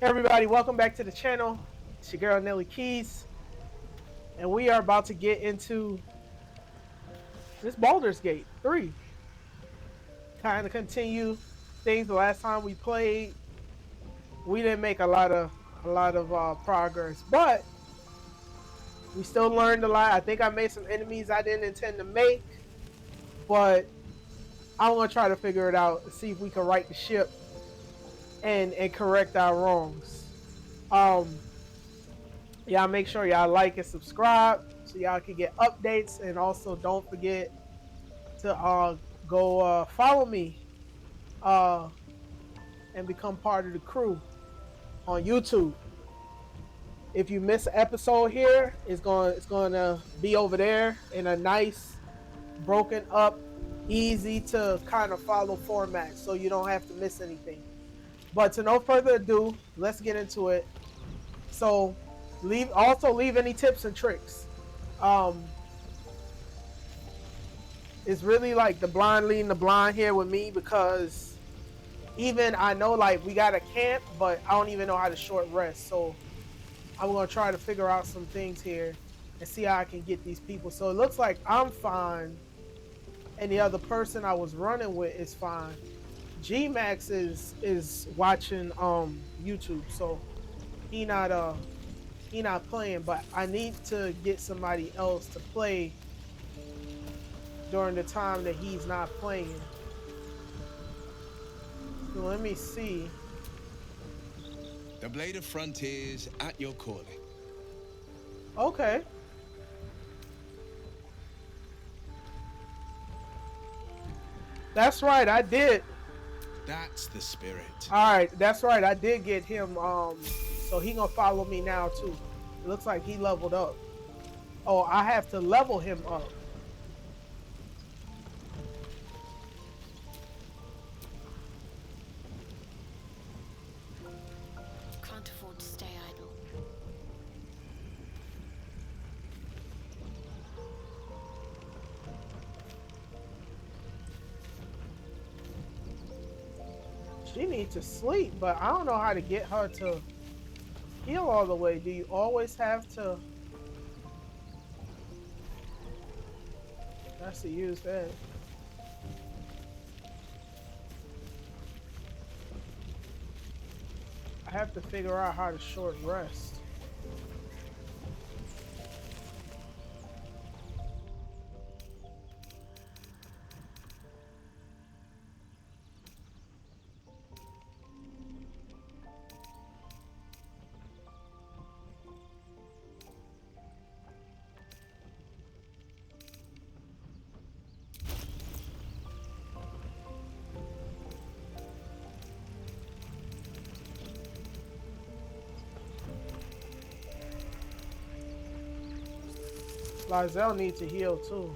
Everybody, welcome back to the channel. It's your girl Nelly Keys, and we are about to get into this Baldur's Gate 3. Kind of continue things. The last time we played, we didn't make a lot of progress, but we still learned a lot. I think I made some enemies I didn't intend to make, but I'm gonna try to figure it out and see if we can right the ship and correct our wrongs. Um, Y'all make sure y'all like and subscribe so y'all can get updates, and also don't forget to go follow me uh and become part of the crew on YouTube. If you miss an episode here, it's gonna be over there in a nice broken up, easy to kind of follow format, so you don't have to miss anything. But to no further ado, let's get into it. So leave any tips and tricks. Um, it's really like the blind leading the blind here with me, because even I know like we got a camp, but I don't even know how to short rest. So I'm gonna try to figure out some things here and see how I can get these people. So it looks like I'm fine, and the other person I was running with is fine. G Max is watching YouTube, so he not he not playing. But I need to get somebody else to play during the time that he's not playing. So let me see. The Blade of Frontiers at your calling. Okay. That's right, I did. That's the spirit. All right, that's right. I did get him. So he gonna follow me now too. It looks like he leveled up. Oh, I have to level him up. Can't afford to stay idle. She needs to sleep, but I don't know how to get her to heal all the way. Do you always have to? That's to use that. I have to figure out how to short rest. Lizelle needs to heal too.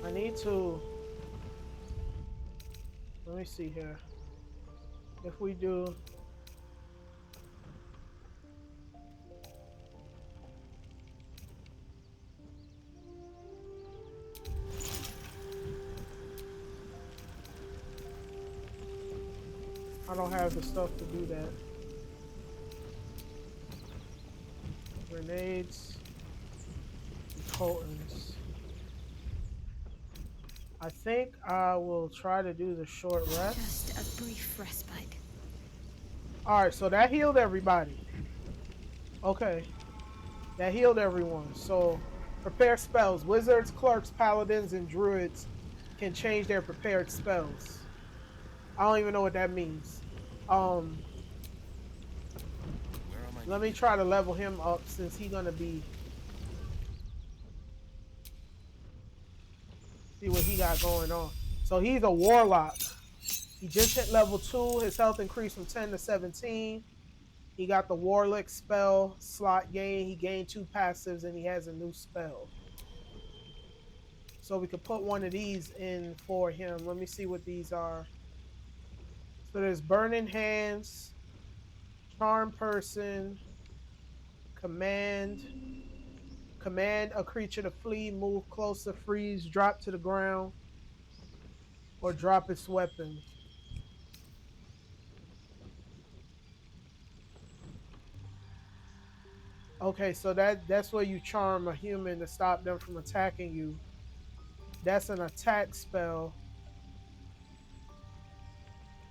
I need to. Let me see here. If we do. I don't have the stuff to do that. Grenades, potents. I think I will try to do the short rest. Just a brief respite. Alright, so that healed everybody. Okay, that healed everyone. So, prepare spells. Wizards, clerks, paladins, and druids can change their prepared spells. I don't even know what that means. Um, Let me try to level him up since he's gonna be. See what he got going on. So he's a warlock. He just hit level 2. His health increased from 10 to 17. He got the warlock spell slot gain. He gained 2 passives and he has a new spell. So we could put one of these in for him. Let me see what these are. So there's Burning Hands, Charm Person, Command, Command a creature to flee, move closer, freeze, drop to the ground, or drop its weapon. Okay, so that's where you charm a human to stop them from attacking you. That's an attack spell.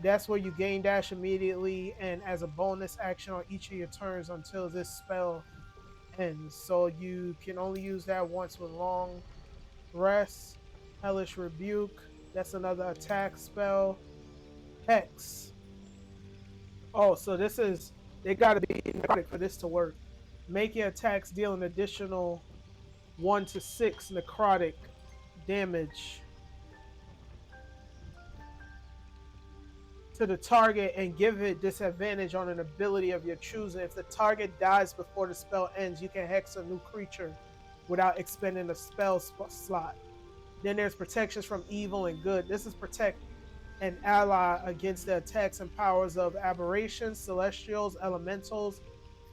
That's where you gain dash immediately and as a bonus action on each of your turns until this spell ends. So you can only use that once with long rest. Hellish Rebuke. That's another attack spell. Hex. Oh, so this is they gotta be necrotic for this to work. Make your attacks deal an additional 1 to 6 necrotic damage to the target and give it disadvantage on an ability of your choosing. If the target dies before the spell ends, you can hex a new creature without expending a spell slot. Then there's protections from evil and good. This is protect an ally against the attacks and powers of aberrations, celestials, elementals,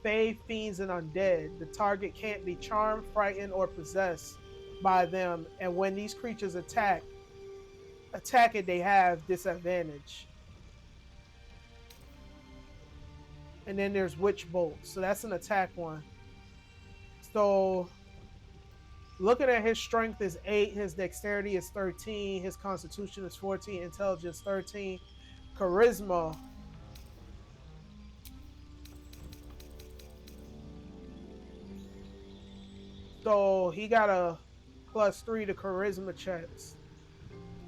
fae, fiends, and undead. The target can't be charmed, frightened, or possessed by them. And when these creatures attack it, they have disadvantage. And then there's Witch Bolt. So that's an attack one. So looking at his strength is 8, his dexterity is 13, his constitution is 14, intelligence 13, charisma. So he got a +3 to charisma checks.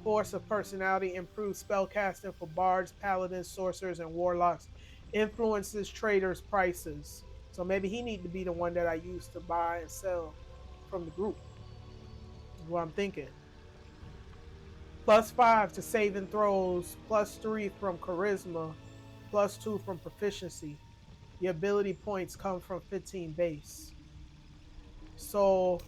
Force of personality, improved spellcasting for bards, paladins, sorcerers, and warlocks. Influences traders' prices. So maybe he need to be the one that I use to buy and sell from the group. Is what I'm thinking. +5 to saving throws, +3 from charisma, +2 from proficiency. The ability points come from 15 base. So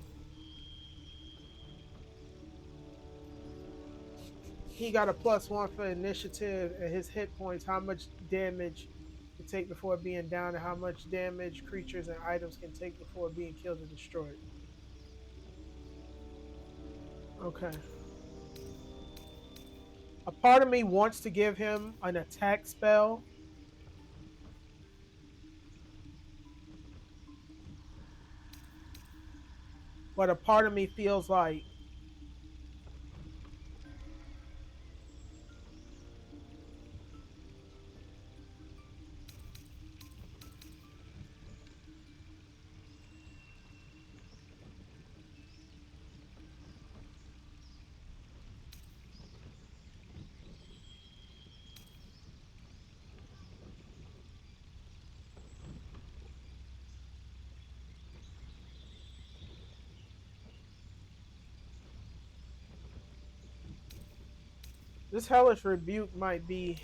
he got a +1 for initiative and his hit points, how much damage to take before being down, and how much damage creatures and items can take before being killed or destroyed. Okay. A part of me wants to give him an attack spell. But a part of me feels like this hellish rebuke might be.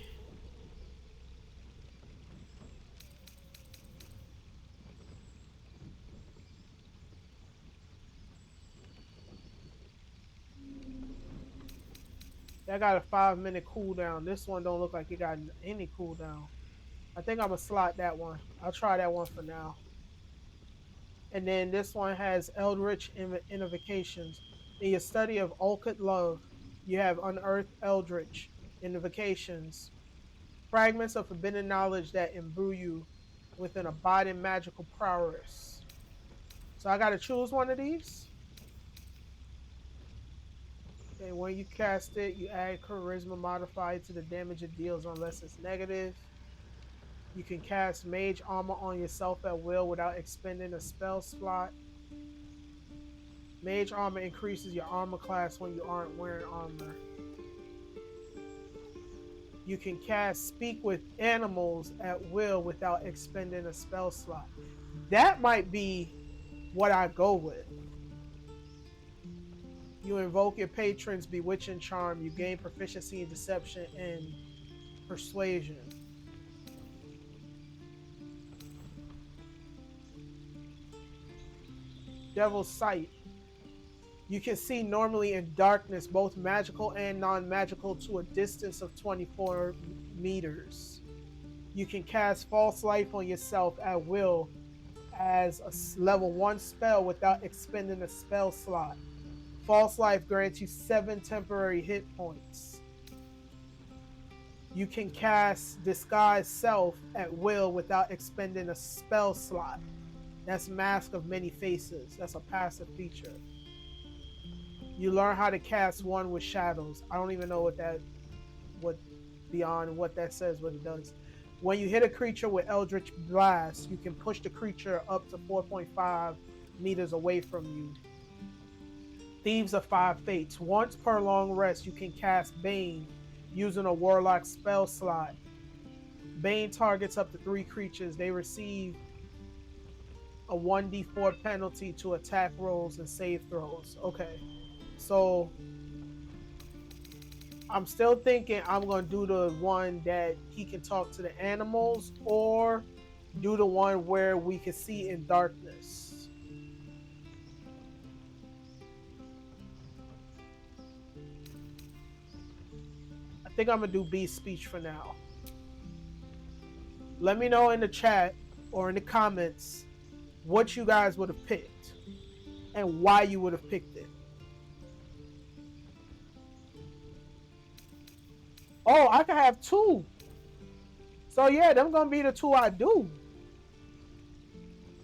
That got a 5-minute cooldown. This one don't look like it got any cooldown. I think I'm gonna slot that one. I'll try that one for now. And then this one has Eldritch Invocations. In your study of Occult Love, you have unearthed Eldritch Invocations, fragments of forbidden knowledge that imbue you with an abiding magical prowess. So I gotta choose one of these. Okay, when you cast it, you add charisma modifier to the damage it deals unless it's negative. You can cast mage armor on yourself at will without expending a spell slot. Mage armor increases your armor class when you aren't wearing armor. You can cast speak with animals at will without expending a spell slot. That might be what I go with. You invoke your patron's bewitching charm. You gain proficiency in deception and persuasion. Devil's Sight. You can see normally in darkness, both magical and non-magical, to a distance of 24 meters. You can cast false life on yourself at will as a level 1 spell without expending a spell slot. False Life grants you 7 temporary hit points. You can cast Disguise Self at will without expending a spell slot. That's Mask of Many Faces. That's a passive feature. You learn how to cast one with shadows. I don't even know what beyond what that says, what it does. When you hit a creature with Eldritch Blast, you can push the creature up to 4.5 meters away from you. Thieves of Five Fates. Once per long rest, you can cast Bane using a Warlock spell slot. Bane targets up to 3 creatures. They receive a 1d4 penalty to attack rolls and save throws. Okay, so I'm still thinking I'm going to do the one that he can talk to the animals, or do the one where we can see in darkness. I think I'm going to do Beast Speech for now. Let me know in the chat or in the comments what you guys would have picked and why you would have picked it. Oh, I can have 2. So yeah, them gonna be the 2 I do.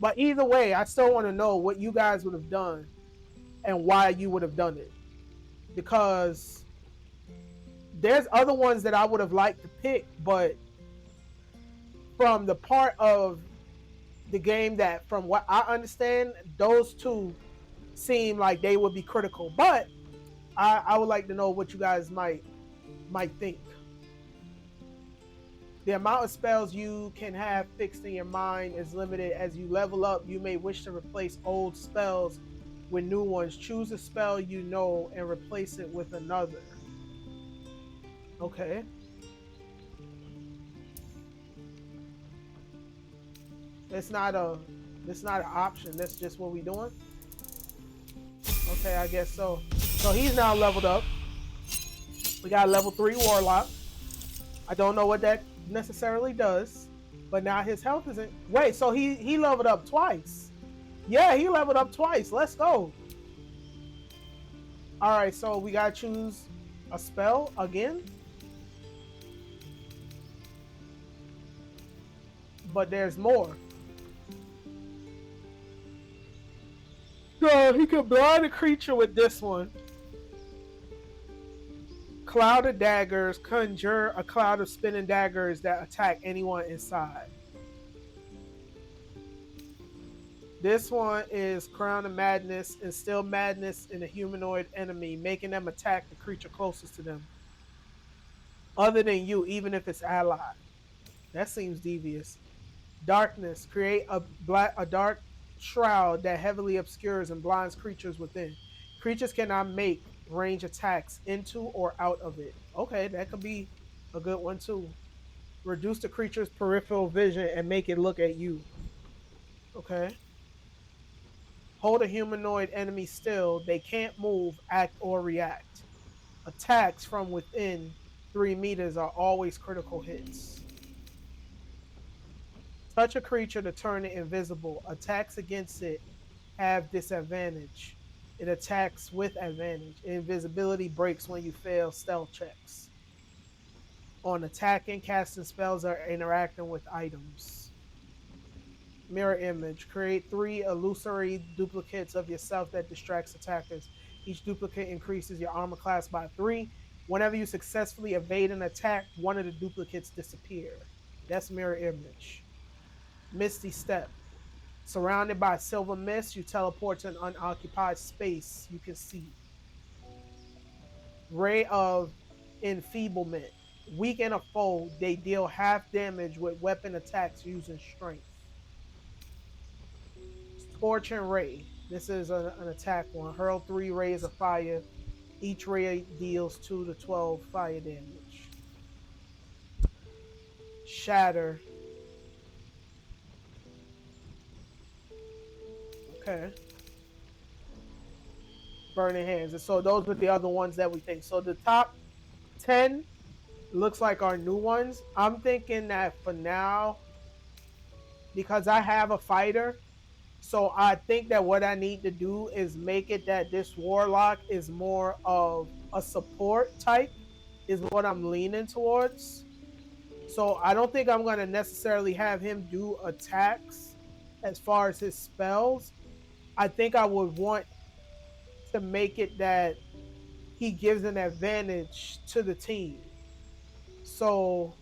But either way, I still want to know what you guys would have done and why you would have done it. Because there's other ones that I would have liked to pick, but from the part of the game that, from what I understand, those 2 seem like they would be critical. But I would like to know what you guys might think. The amount of spells you can have fixed in your mind is limited. As you level up, you may wish to replace old spells with new ones. Choose a spell you know and replace it with another. Okay. It's not an option. That's just what we doing. Okay, I guess so. So he's now leveled up. We got a level 3 Warlock. I don't know what that necessarily does, but now his health isn't. Wait, so he leveled up twice. Yeah, he leveled up twice. Let's go. All right, so we gotta choose a spell again, but there's more. So he could blind a creature with this one. Cloud of daggers. Conjure a cloud of spinning daggers that attack anyone inside. This one is Crown of Madness. Instill madness in a humanoid enemy, making them attack the creature closest to them, other than you, even if it's ally. That seems devious. Darkness. Create a dark shroud that heavily obscures and blinds creatures within. Creatures cannot make range attacks into or out of it. Okay, that could be a good one too. Reduce the creature's peripheral vision and make it look at you. Okay. Hold a humanoid enemy still. They can't move, act, or react. Attacks from within 3 meters are always critical hits. Touch a creature to turn it invisible. Attacks against it have disadvantage. It attacks with advantage. Invisibility breaks when you fail stealth checks. On attacking, casting spells, or interacting with items. Mirror image. Create 3 illusory duplicates of yourself that distracts attackers. Each duplicate increases your armor class by 3. Whenever you successfully evade an attack, one of the duplicates disappear. That's mirror image. Misty Step. Surrounded by silver mist, you teleport to an unoccupied space you can see. Ray of Enfeeblement. Weaken a foe, they deal half damage with weapon attacks using strength. Scorching Ray. This is an attack one. Hurl 3 rays of fire. Each ray deals 2 to 12 fire damage. Shatter. Okay. Burning Hands. And so those were the other ones that we think. So the top 10 looks like our new ones. I'm thinking that for now, because I have a fighter, So I think that what I need to do is make it that this warlock is more of a support type, is what I'm leaning towards. So I don't think I'm going to necessarily have him do attacks as far as his spells. I think I would want to make it that he gives an advantage to the team. So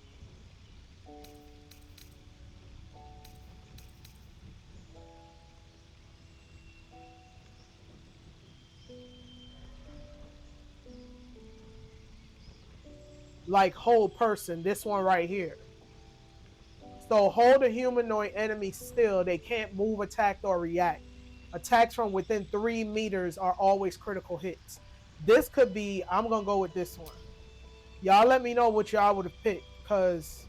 like whole person, this one right here. So hold a humanoid enemy still. They can't move, attack, or react. Attacks from within 3 meters are always critical hits. This could be, I'm gonna go with this one. Y'all let me know what y'all would have picked, because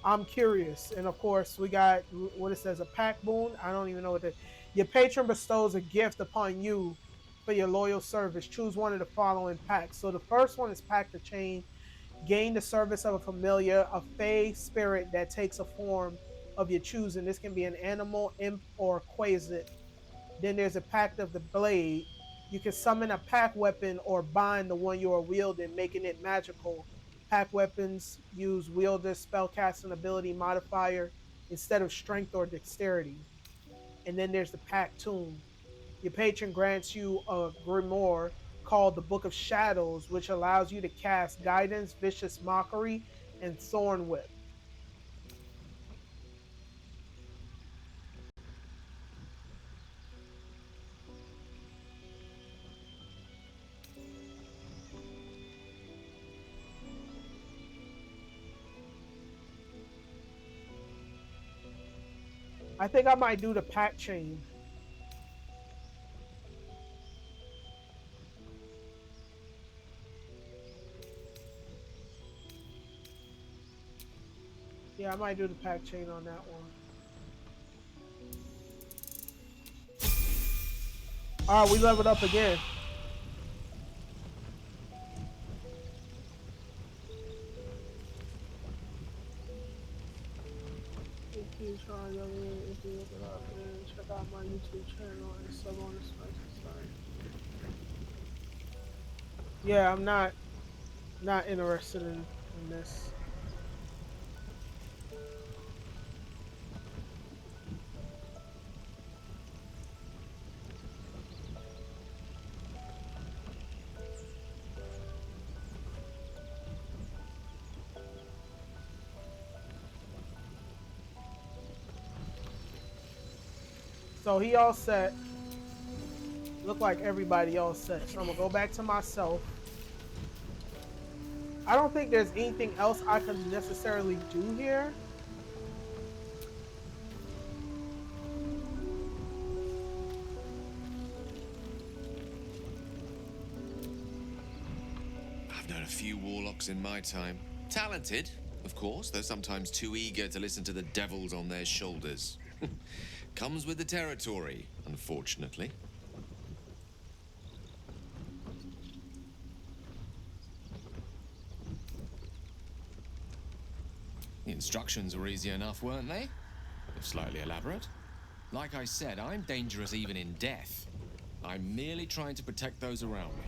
I'm curious. And of course, we got what it says, a pack boon. I don't even know what that. Your patron bestows a gift upon you for your loyal service. Choose one of the following packs. So the first one is Pack the Chain. Gain the service of a familiar, a fey spirit that takes a form of your choosing. This can be an animal, imp, or quasit. Then there's a Pact of the Blade. You can summon a pack weapon or bind the one you are wielding, making it magical. Pack weapons use wielder's spellcasting ability modifier instead of strength or dexterity. And then there's the Pack Tomb. Your patron grants you a grimoire called the Book of Shadows, which allows you to cast Guidance, Vicious Mockery, and Thorn Whip. I think I might do the Pack Chain. Yeah, I might do the Pack Chain on that one. All right, we leveled up again. If you try if you look it up and check out my YouTube channel and sub on the spicy side. Yeah, I'm not interested in this. So he all set. Look like everybody else set. So I'm gonna go back to myself. I don't think there's anything else I can necessarily do here. I've known a few warlocks in my time. Talented, of course, though sometimes too eager to listen to the devils on their shoulders. Comes with the territory, unfortunately. The instructions were easy enough, weren't they? If slightly elaborate. Like I said, I'm dangerous even in death. I'm merely trying to protect those around me.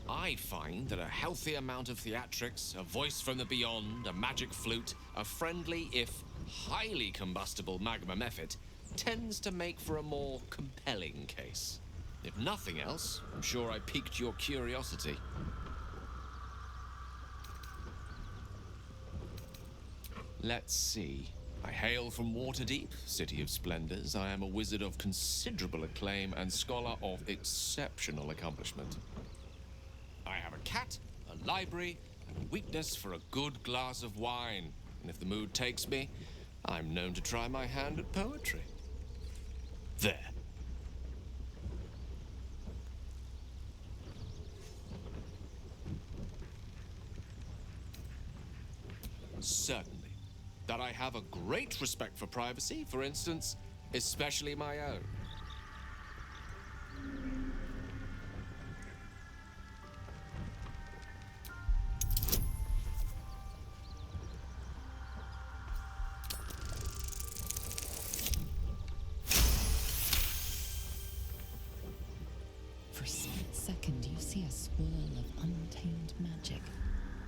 I find that a healthy amount of theatrics, a voice from the beyond, a magic flute, a friendly, if highly combustible magma method, tends to make for a more compelling case. If nothing else, I'm sure I piqued your curiosity. Let's see. I hail from Waterdeep, City of Splendors. I am a wizard of considerable acclaim and scholar of exceptional accomplishment. I have a cat, a library, and a weakness for a good glass of wine. And if the mood takes me, I'm known to try my hand at poetry. There. Certainly. That I have a great respect for privacy, for instance, especially my own. For a split second, you see a swirl of untamed magic.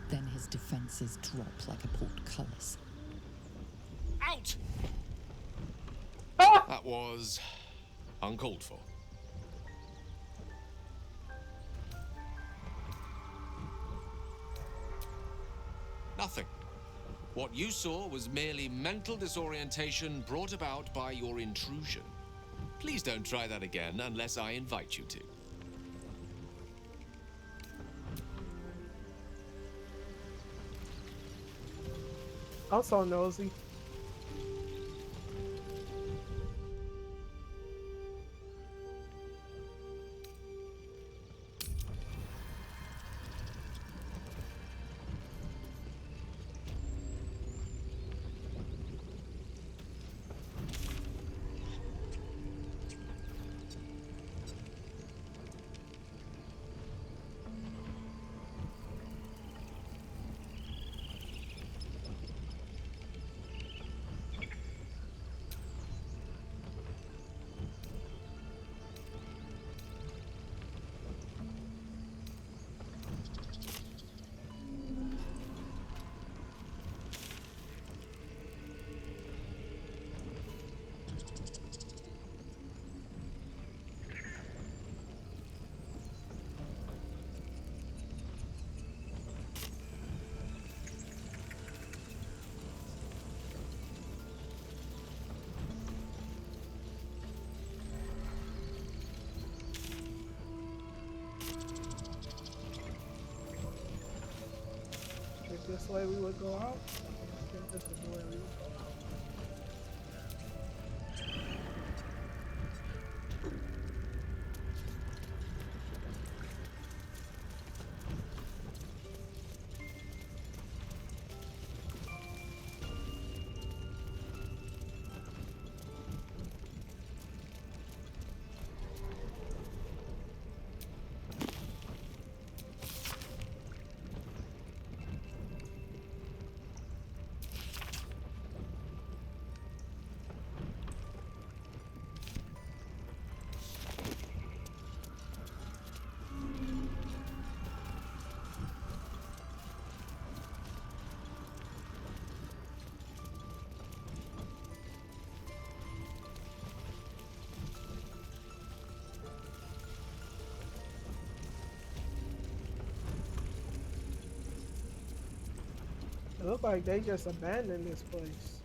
Then his defenses drop like a portcullis. Out! Ah! That was uncalled for. Nothing. What you saw was merely mental disorientation brought about by your intrusion. Please don't try that again unless I invite you to. I'm so nosy. Think this way we would go out? I think this is the way we would go out. It looked like they just abandoned this place.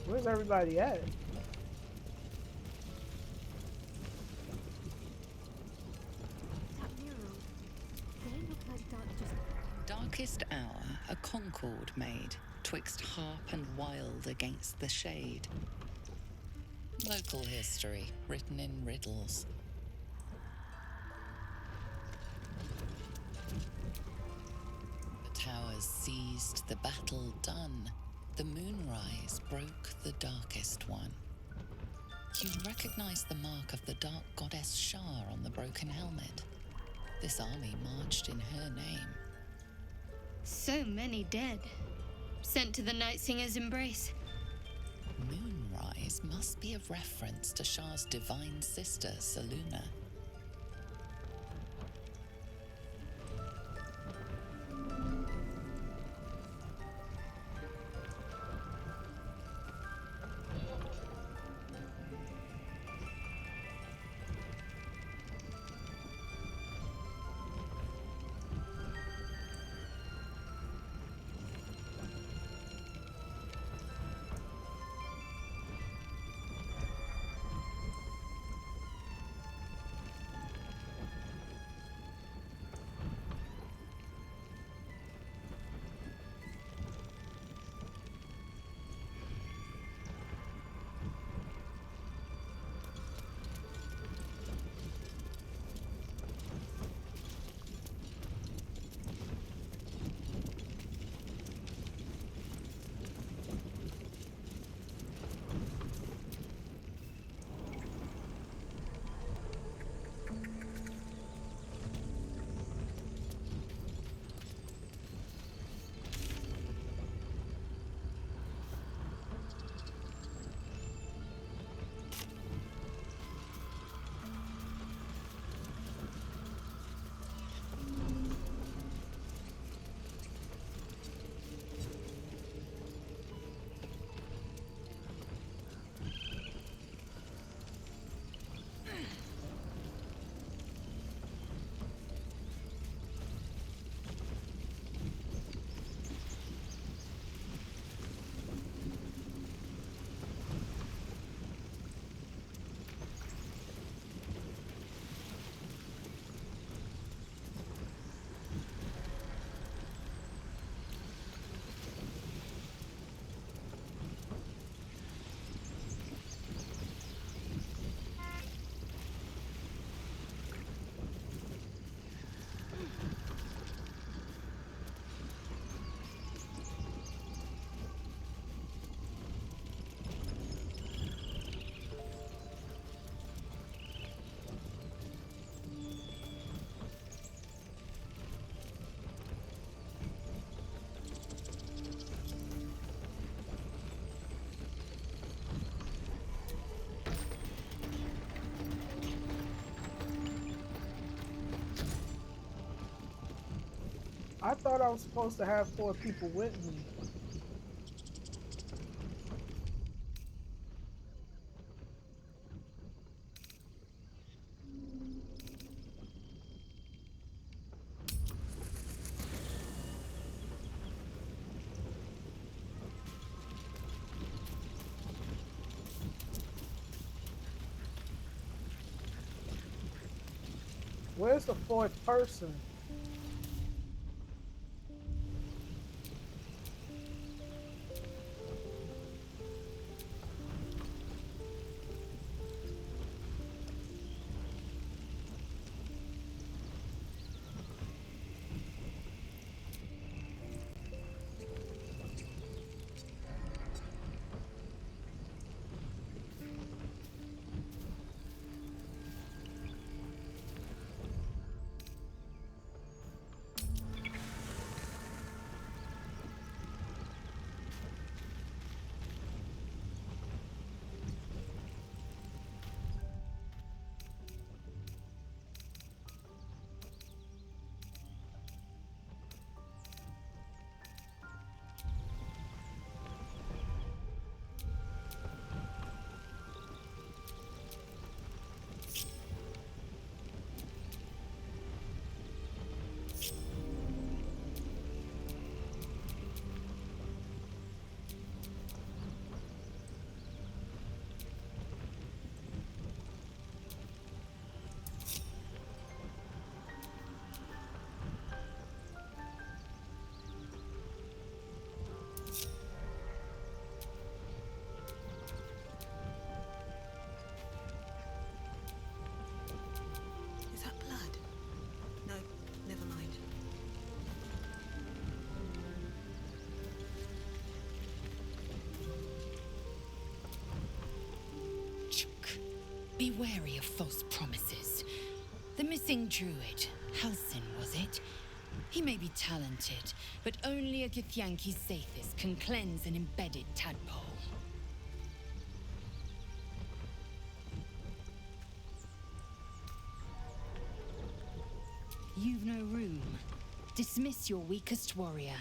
Where's everybody at? That mirror. They look like Darkest hour, a concord made, twixt harp and wild against the shade. Local history, written in riddles. The towers seized, the battle done. The moonrise broke the darkest one. You recognize the mark of the dark goddess Shar on the broken helmet. This army marched in her name. so many dead. Sent to the Night Singer's embrace. Moonrise must be a reference to Shar's divine sister, Selûne. I thought I was supposed to have 4 people with me. Where's the 4th person? Is that blood? No, never mind. Chuk. Be wary of false promises. The missing druid, Halsin, was it? He may be talented, but only a Githyanki Zathis can cleanse an embedded tadpole. You've no room. Dismiss your weakest warrior.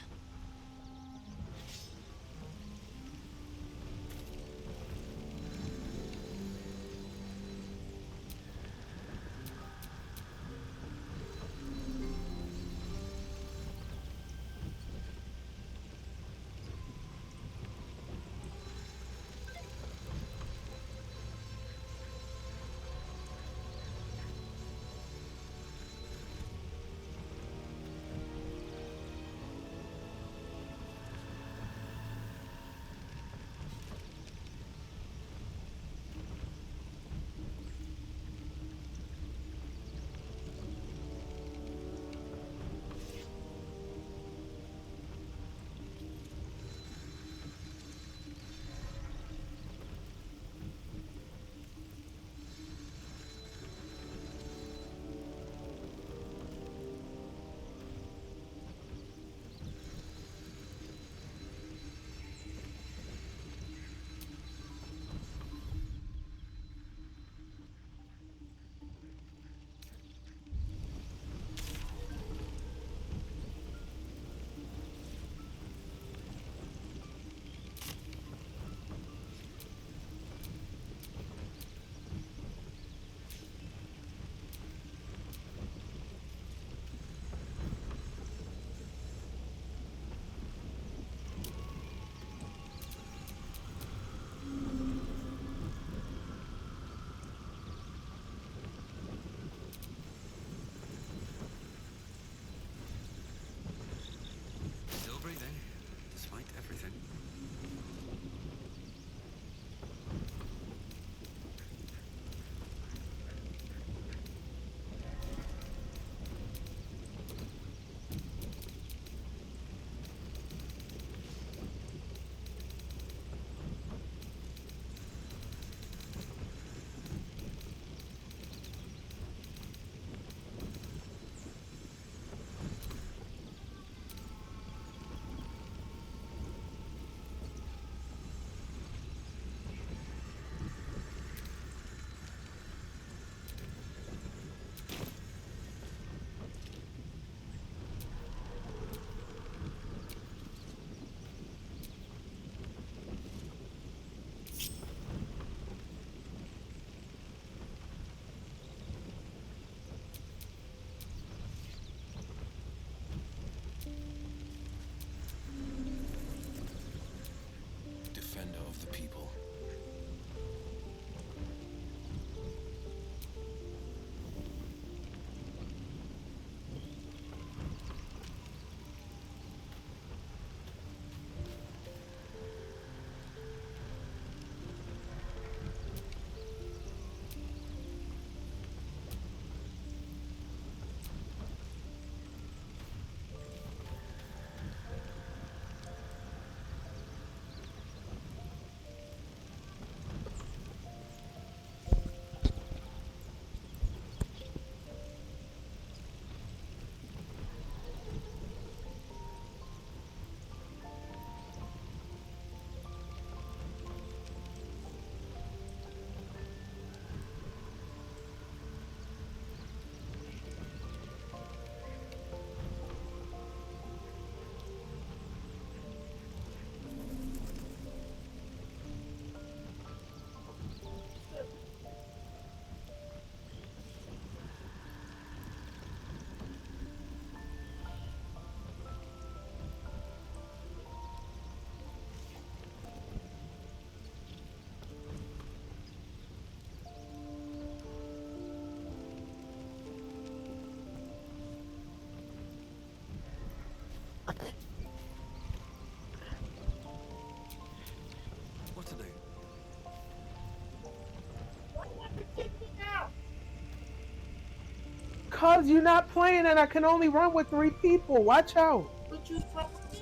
Because you're not playing and I can only run with 3 people. Watch out. But you fuck with me.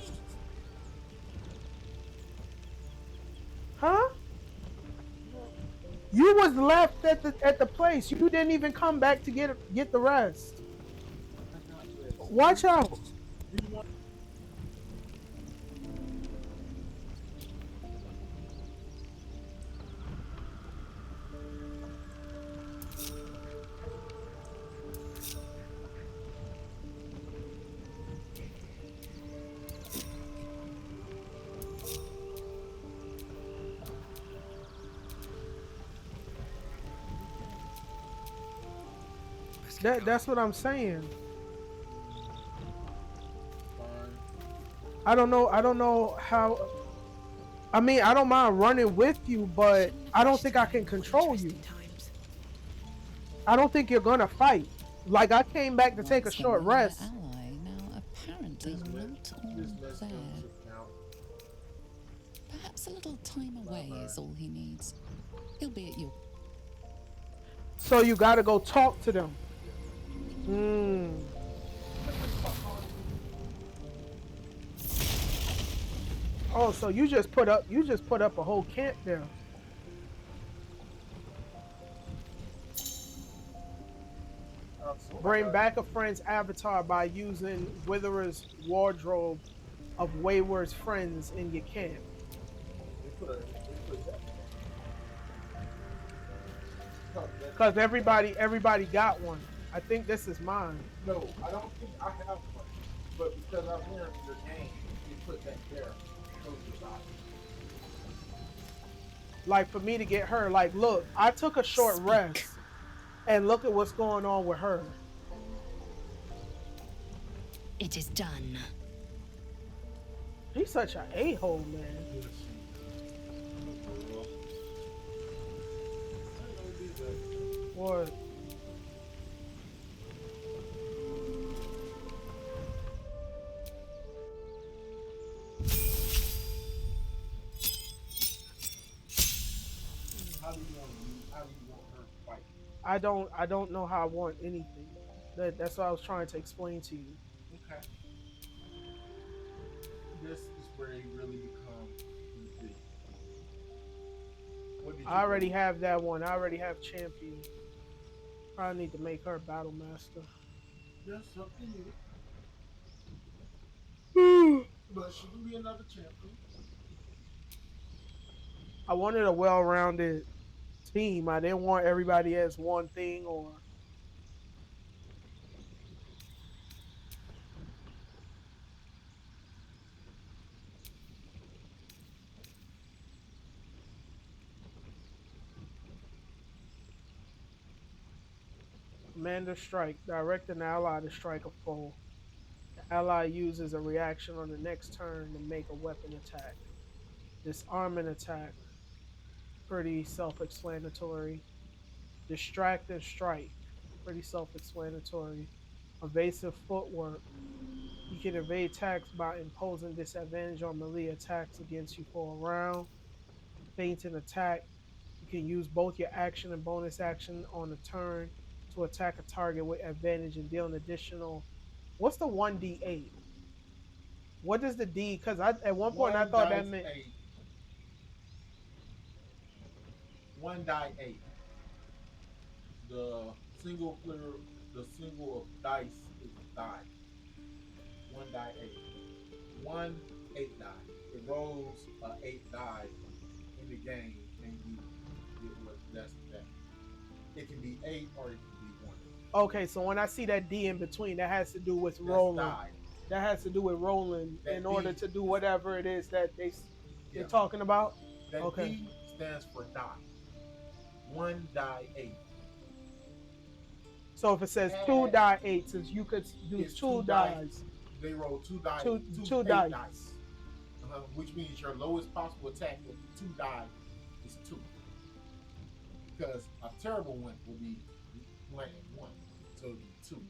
Huh? You was left at the place. You didn't even come back to get the rest. I'm not ready. Watch out. Do you want That's what I'm saying. fine? I don't know how. I mean, I don't mind running with you, but I don't think I can control you. Times. I don't think you're gonna fight. Like I came back to take a Once short familiar rest. ally, now apparently This not mess all goes there. to count. Perhaps a little time away is all he needs. He'll be at your So you gotta go talk to them. Hmm. Oh, so you just put up a whole camp there. Bring back a friend's avatar by using Witherer's wardrobe of Wayward's friends in your camp. They put that. Cause everybody got one. I think this is mine. No, I don't think I have one. But because I'm wearing your name, they put that there. Shows your body. Like for me to get her, like look, I took a short Speak. rest and look at what's going on with her. It is done. He's such an a-hole, man. Yes, I know these are- What? How do you want her to fight? I don't know how I want anything. That's what I was trying to explain to you. Okay. This is where he really becomes big. What did you I already do? have that one. I already have champion. I need to make her battle master. That's up to you. But she can be another champion. I wanted a well-rounded team. I didn't want everybody as one thing or Commander Strike. Direct an ally to strike a foe. The ally uses a reaction on the next turn to make a weapon attack. Disarm an attack. Pretty self-explanatory. Distract and strike. Pretty self-explanatory. Evasive footwork. You can evade attacks by imposing disadvantage on melee attacks against you for a round. Feint an attack. You can use both your action and bonus action on a turn to attack a target with advantage and deal an additional. What's the 1d8? What does the D? Because at one point I thought that meant. Eight. One die 8. The single player, the single of dice is die. One die 8. One 8 die. It rolls a 8 die in the game, and you get what that's that. It can be 8 or it can be 1. Okay, so when I see that D in between, that has to do with That's rolling. die. That has to do with rolling That in order D to do whatever it is that they're Yeah. talking about. That Okay. D stands for die. One die 8. So if it says two die eights, you could do It's two two die. dies. They roll 2 die. Two 8 dice. dice. Which means your lowest possible attack with 2 die is 2. Because a terrible one will be blank 1. So it'll be 2.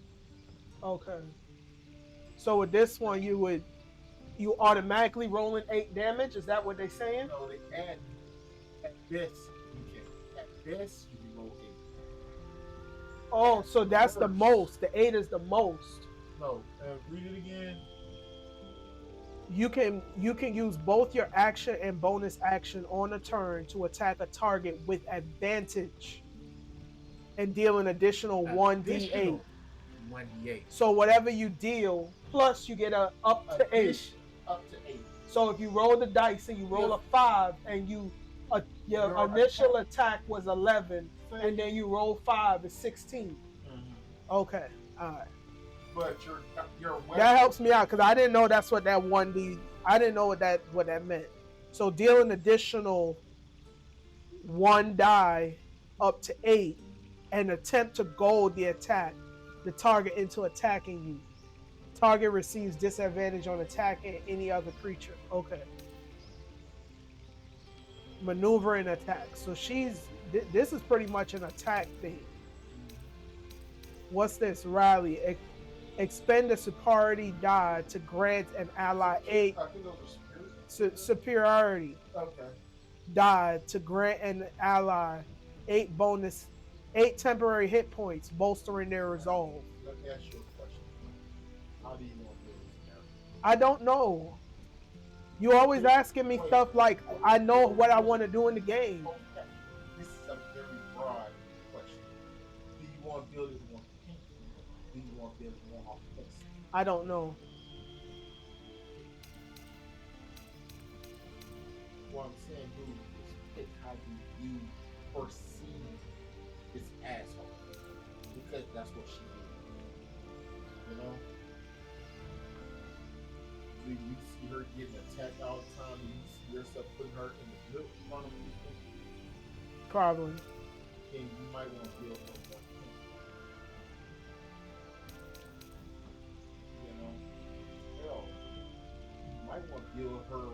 Okay. So with this one, you automatically rolling 8 damage. Is that what they're saying? So they add at this you can. At this you can roll 8. Oh, so that's the most. The 8 is the most. No, read it again. You can use both your action and bonus action on a turn to attack a target with advantage and deal an additional 1d8. Additional 1d8. So whatever you deal, plus you get a up to 8. Up to 8. So if you roll the dice and you roll a 5 and your initial attack was 11 and then you roll 5 is 16. Okay, all right. But your weapon, That helps me out because I didn't know that's what that 1d. I didn't know what that meant. So deal an additional 1 die up to 8 and attempt to goad the target into attacking you. Target receives disadvantage on attacking any other creature. Okay. Maneuver and attack. So this is pretty much an attack thing. What's this? Rally. Expend a superiority die to grant an ally 8 superiority die to grant an ally 8 temporary hit points, bolstering their resolve. Let me ask you a question. How do you want to do this now? I don't know. You always asking me stuff like I know what I want to do in the game. Okay. This is a very broad question. Do you want to build it more pinky? Do you want to build it more offensive? I don't know. What I'm saying, dude, is pick how you perceive this asshole. Because that's what she did. You know? Do you see her getting attacked all the time? Do you see yourself putting her in the middle in front of people? Probably. Then you might want to build her more pinky. You know? Hell, you might want to build her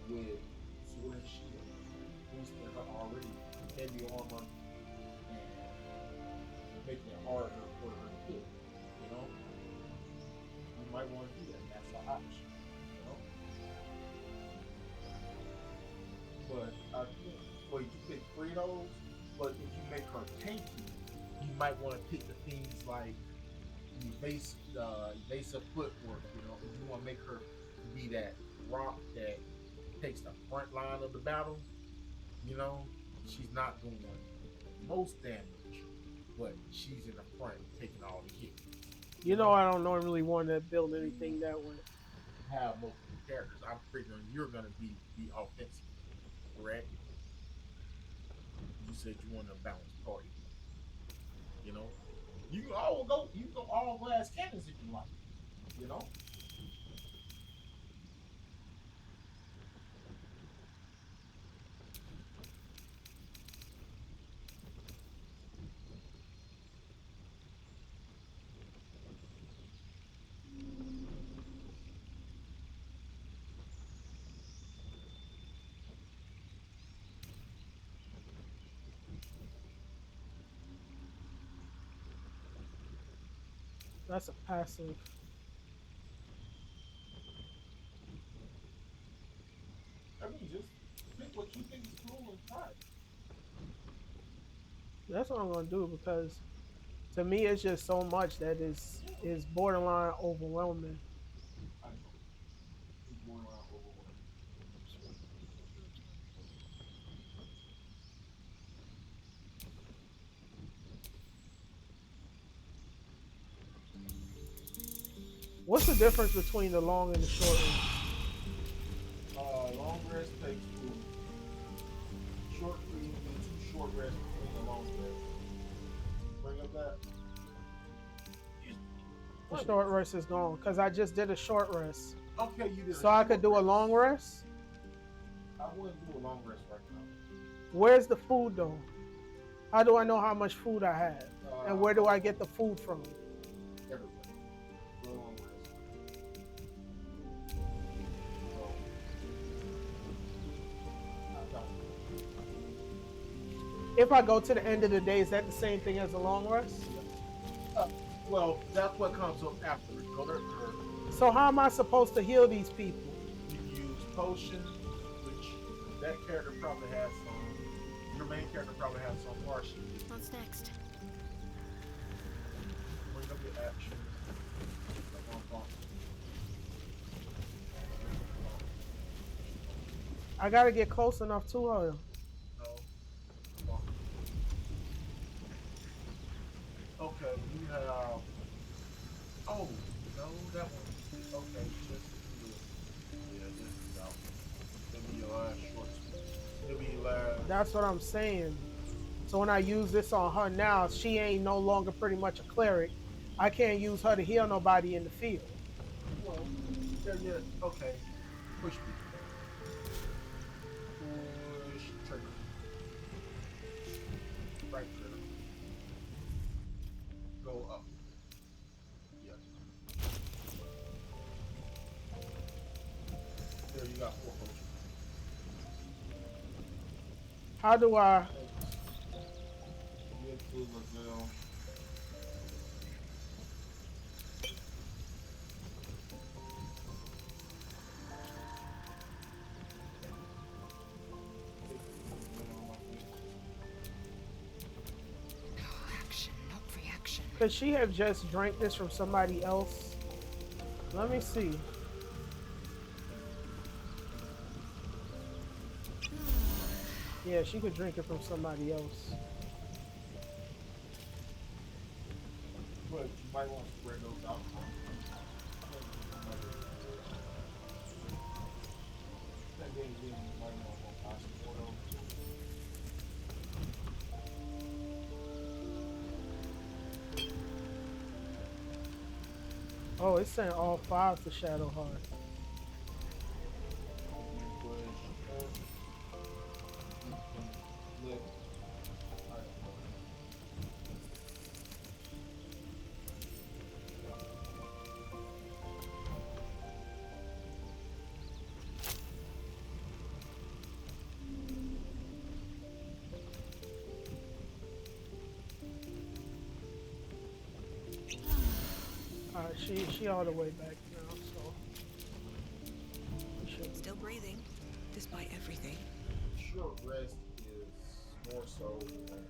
with sword and shield, boosting her already heavy armor and making it harder for her to hit. You know, you might want to do that. That's an option. You know, but I think, well, you pick 3 of those. But if you make her tanky, you might want to pick the things like evasive footwork. You know, if you want to make her be that rock that takes the front line of the battle, you know, she's not doing most damage, but she's in the front taking all the hits. You know, I don't normally want to build anything that way. Have multiple characters. I'm figuring you're gonna be the offensive, correct? You said you want a balanced party. You know, you can all glass cannons if you like. You know. That's a passive. I mean, just pick what you think is cool and try it. That's what I'm gonna do because to me it's just so much that is borderline overwhelming. I know. It's borderline overwhelming. What's the difference between the long and the short rest? Long rest takes 2. Short food and 2 short rests between the long rest. Bring up that. The short rest is gone because I just did a short rest. Okay, you did. So I could do a long rest? I wouldn't do a long rest right now. Where's the food though? How do I know how much food I have? And where do I get the food from? Everywhere. Do a long rest. So, I don't. If I go to the end of the day, is that the same thing as a long rest? Well, that's what comes up after it. Go to her. So how am I supposed to heal these people? You use potions, which that character probably has some. Your main character probably has some partially. What's next? I gotta get close enough to her. No. Well, okay, you have. Oh no, that one. Okay, just do the. Yeah, just do that one. It'll be your last short swing. It'll be your last. That's what I'm saying. So when I use this on her now, she ain't no longer pretty much a cleric. I can't use her to heal nobody in the field. Well, yeah, yeah. Okay, push B. Push trigger. Right trigger. Go up. Yeah. There, you got 4 potions. How do I? Next, get to Lazelle. Take Lazelle, I think. Action, not reaction. Could she have just drank this from somebody else? Let me see. Yeah, she could drink it from somebody else. But you might want to spread those out. That game again, you might want to buy some more of those. Oh, it's saying all five to Shadowheart. Again, push F. You can flip item. Alright, she all the way back now, so we should. Still breathing, despite everything. Short rest is more so when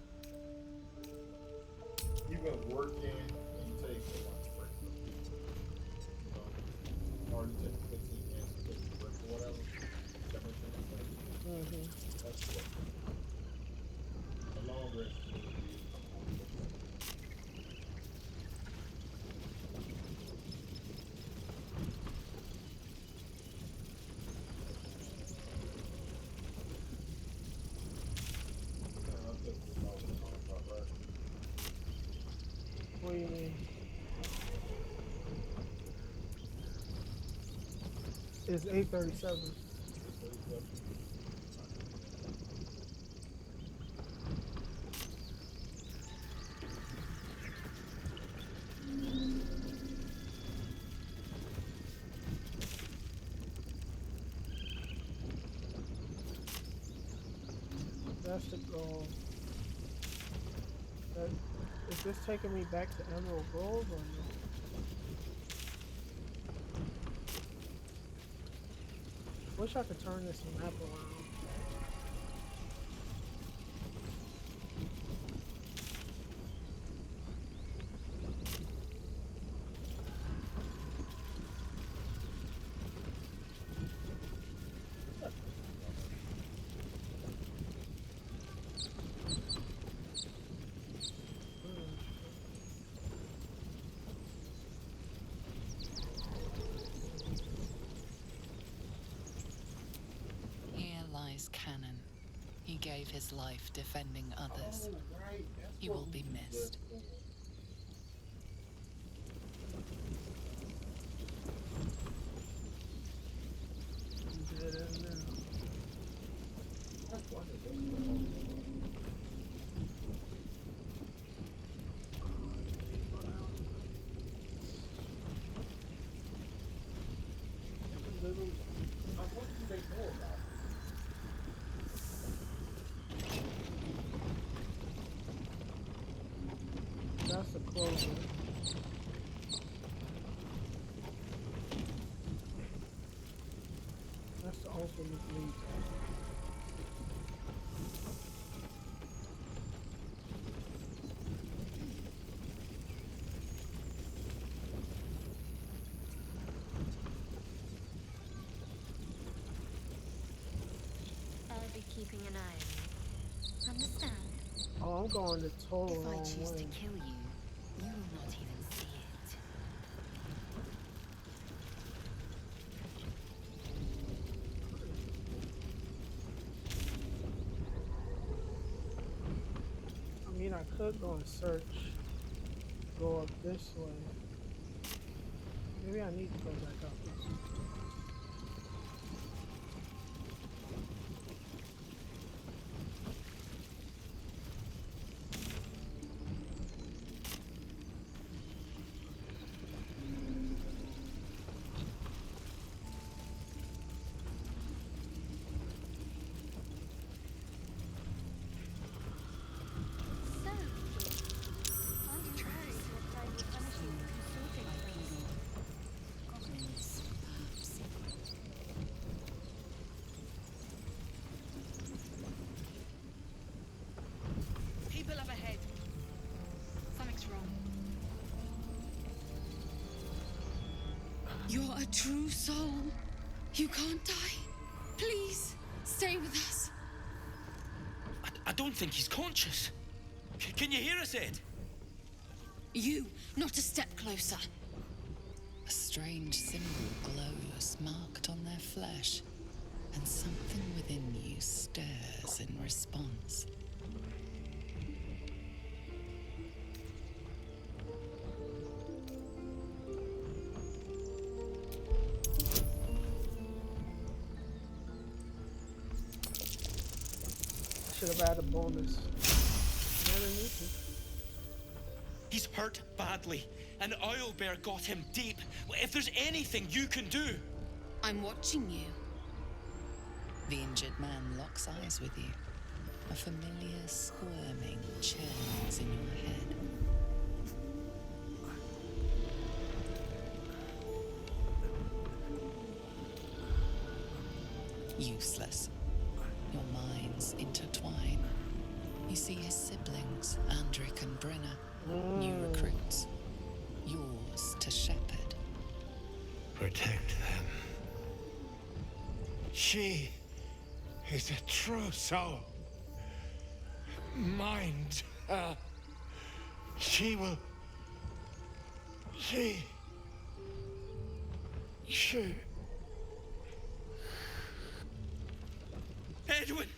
you've been working and you take a lunch break. You know, or you take 15 minutes to take a break or whatever. That makes sense. Mm-hmm. That's what a long rest is. I'll take this out with right? What do you mean? It's 8:37. That's the goal. That, is this taking me back to Emerald Grove or no? Wish I could turn this map around. Here lies Cannon. He gave his life defending others. Oh, right. That's He what will be we missed. just did. Dead end now. That's why they just little. What do they know about it? That's the closer. That's the ultimate lead. understand? Oh, I'm going the total If I wrong choose to way. kill you, you will not even see it. I mean, I could go and search, go up this way. Maybe I need to go back up this way. So, I'm trying to apply the punishing consulting place. Goblins, perhaps. People up ahead. Something's wrong. You're a true soul. You can't die. Please, stay with us. I don't think he's conscious. Can you hear us, Ed? You, not a step closer. A strange symbol glows marked on their flesh, and something within you stirs in response. Should have had a bonus. Underneath it. He's hurt badly, and Owlbear got him deep. If there's anything you can do... I'm watching you. The injured man locks eyes with you. A familiar squirming churns in your head. Useless. Your minds intertwine. You see his siblings, Andric and Brenna, new recruits. Yours to shepherd. Protect them. She is a true soul. Mind her. She will... She... Edwin!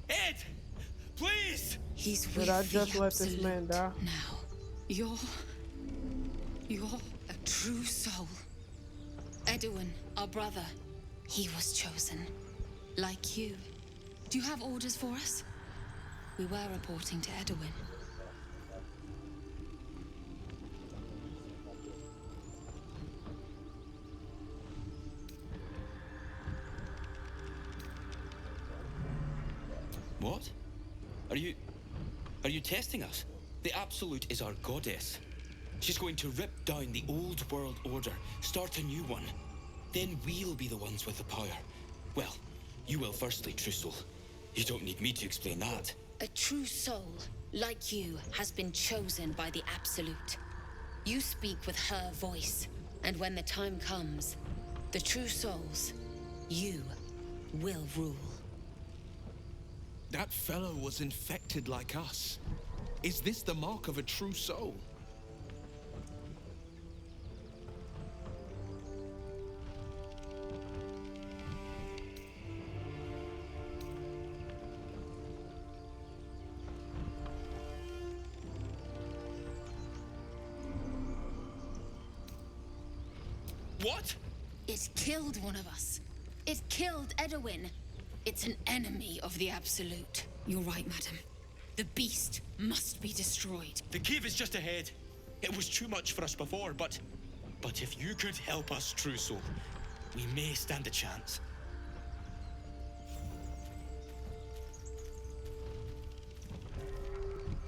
Ed! Please! He's with Did I the just let this Absolute man die? now. You're a true soul. Edwin, our brother, he was chosen. Like you. Do you have orders for us? We were reporting to Edwin. What? Are you testing us? The Absolute is our goddess. She's going to rip down the old world order, start a new one. Then we'll be the ones with the power. Well, you will firstly, True Soul. You don't need me to explain that. A true soul, like you, has been chosen by the Absolute. You speak with her voice, and when the time comes, the true souls, you will rule. That fellow was infected like us. Is this the mark of a true soul? What? It killed one of us. It killed Edwin. It's an enemy of the Absolute. You're right, madam. The beast must be destroyed. The cave is just ahead. It was too much for us before, but if you could help us, True Soul, we may stand a chance.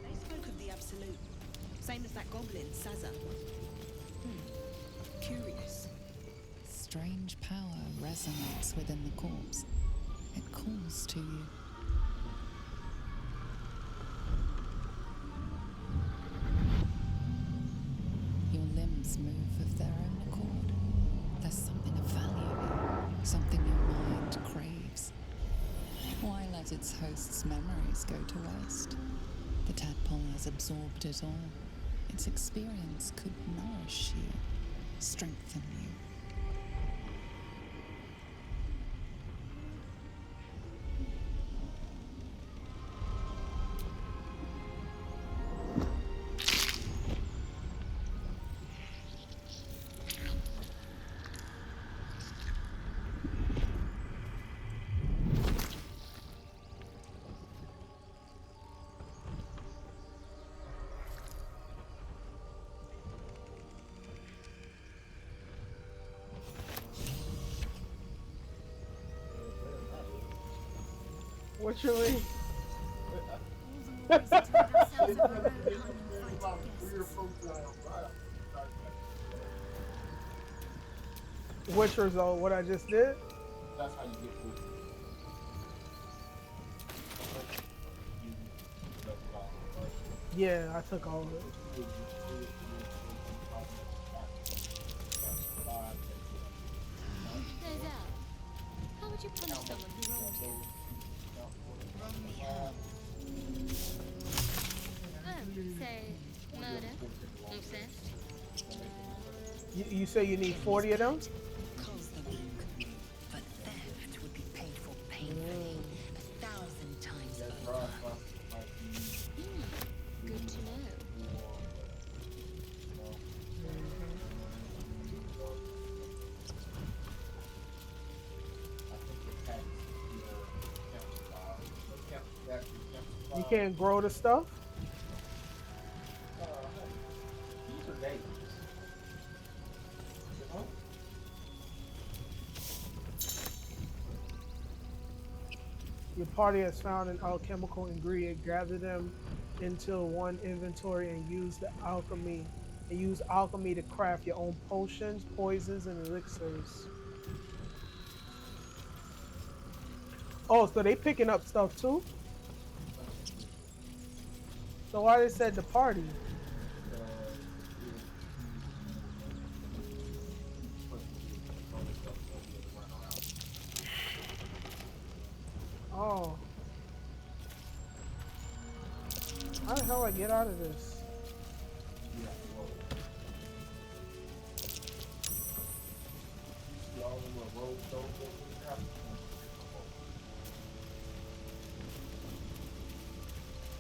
They spoke of the Absolute. Same as that goblin, Saza. Curious. Strange power resonates within the corpse. It calls to you. Your limbs move of their own accord. There's something of value here, something your mind craves. Why let let its host's memories go to waste. The tadpole has absorbed it all. Its experience could nourish you, strengthen you. What you mean? Which result? What I just did? That's how you get food. Yeah, I took all of it. How would you punish someone who wronged you? Wrong me how? Say, murder, incest. You say you need 40 of them? Cause the weak. But theft would be paid for painfully, 1,000 times over. Good to know. You can't grow the stuff? These are days. Your party has found an alchemical ingredient. Gather them into one inventory and use alchemy to craft your own potions, poisons, and elixirs. Oh, so they picking up stuff too? So why they said the party? Oh. How the hell I get out of this?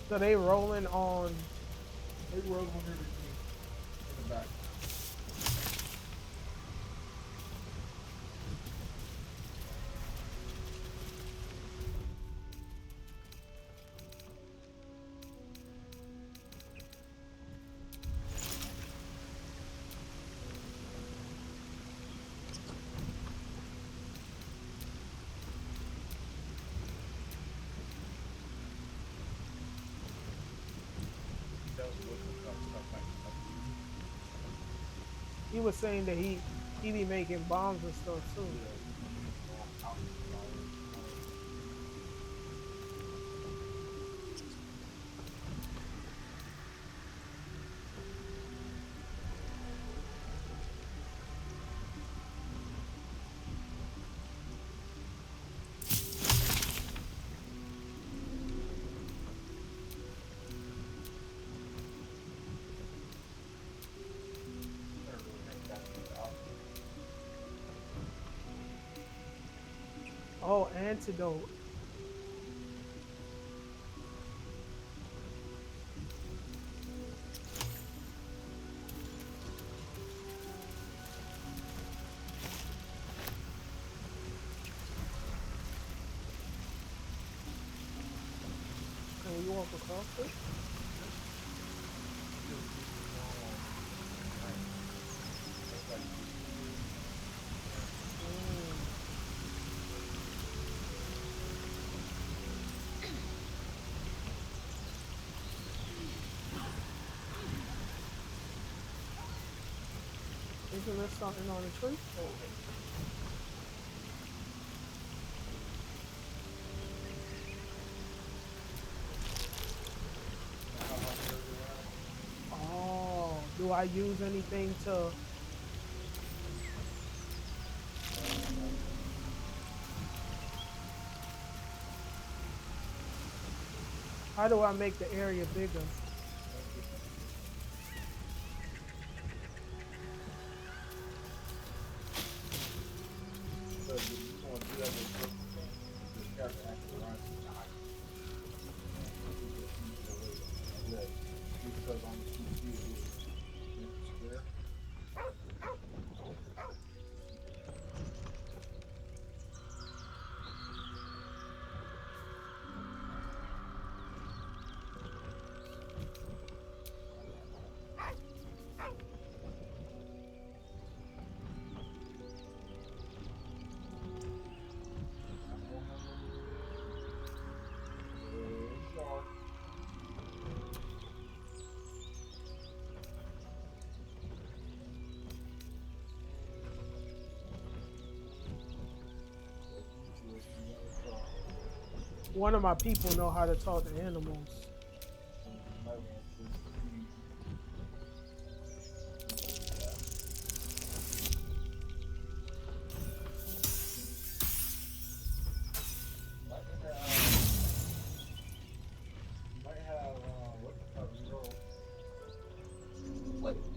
So they rolling on. They roll on everything in the back. He was saying that he be making bombs and stuff too. Oh, antidote. Can we walk across it? Isn't there something on the tree? Oh, do I use anything to? How do I make the area bigger? So you want to do that with the character actually runs to the height. It's just easier way to do that. Because on the PC it is square. One of my people know how to talk to animals.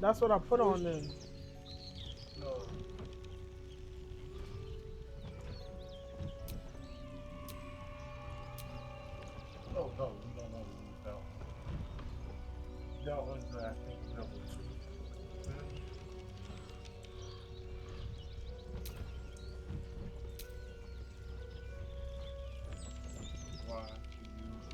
That's what I put on them. No. Oh no, we don't know the belt. That was I think level 2. Why to use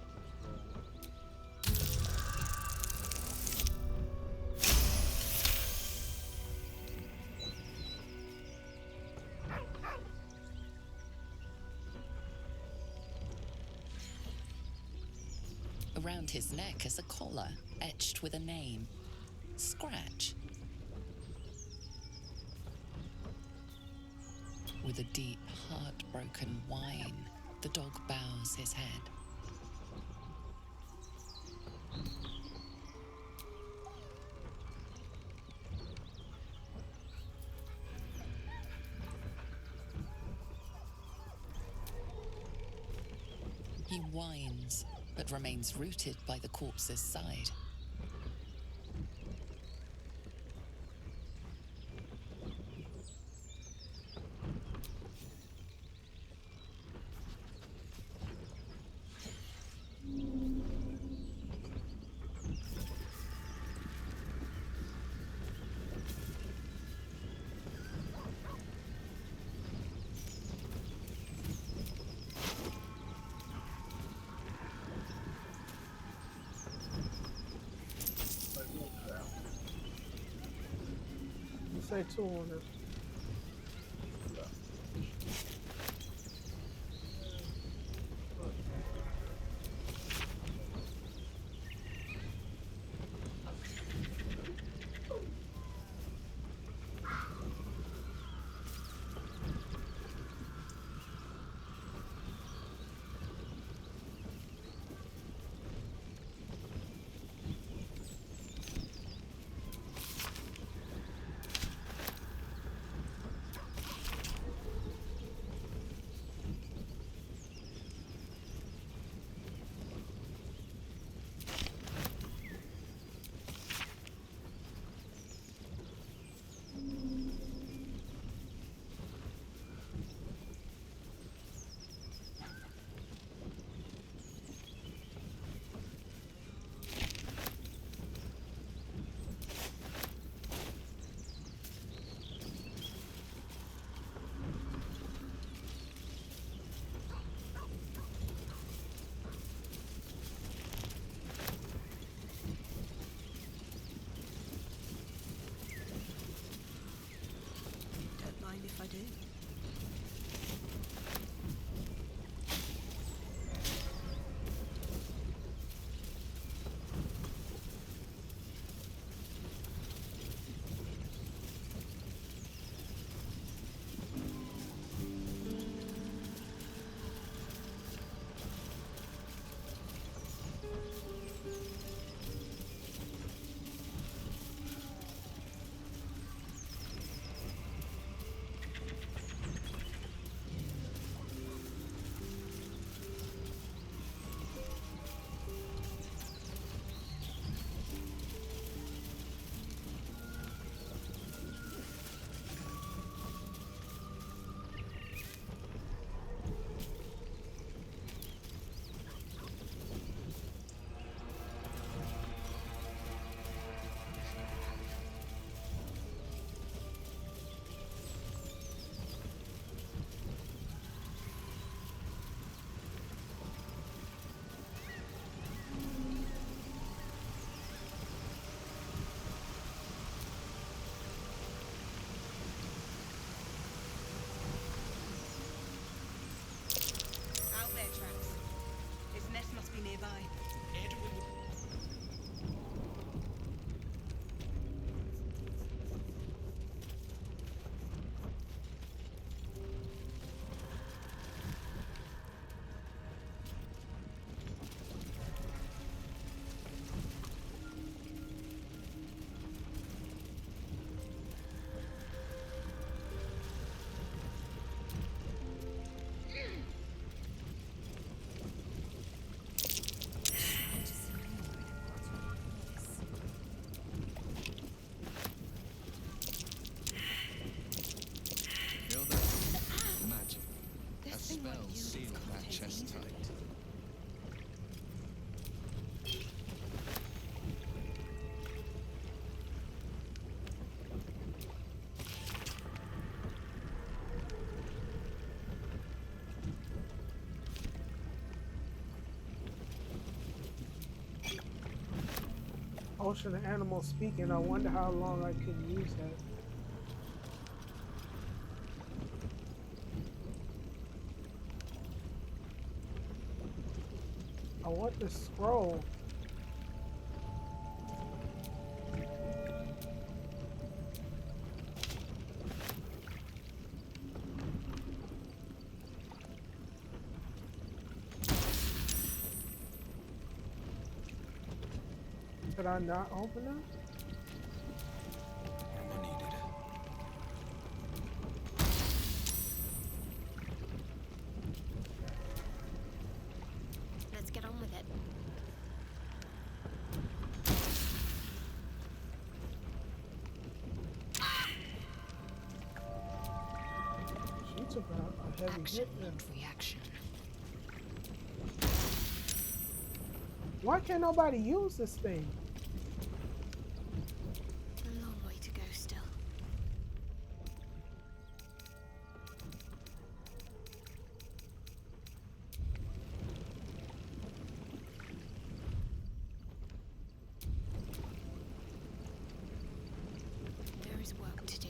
Around his neck is a collar etched with a name, Scratch. With a deep, heartbroken whine, the dog bows his head. He whines, but remains rooted by the corpse's side. Say 2 on it. Don't mind if I do. motion of animals speaking. I wonder how long I can use that. I want the scroll. Could I not open them? Armor needed. Let's get on with it. She took a heavy Action, hit there. not reaction. Why can't nobody use this thing? A long way to go still. There is work to do.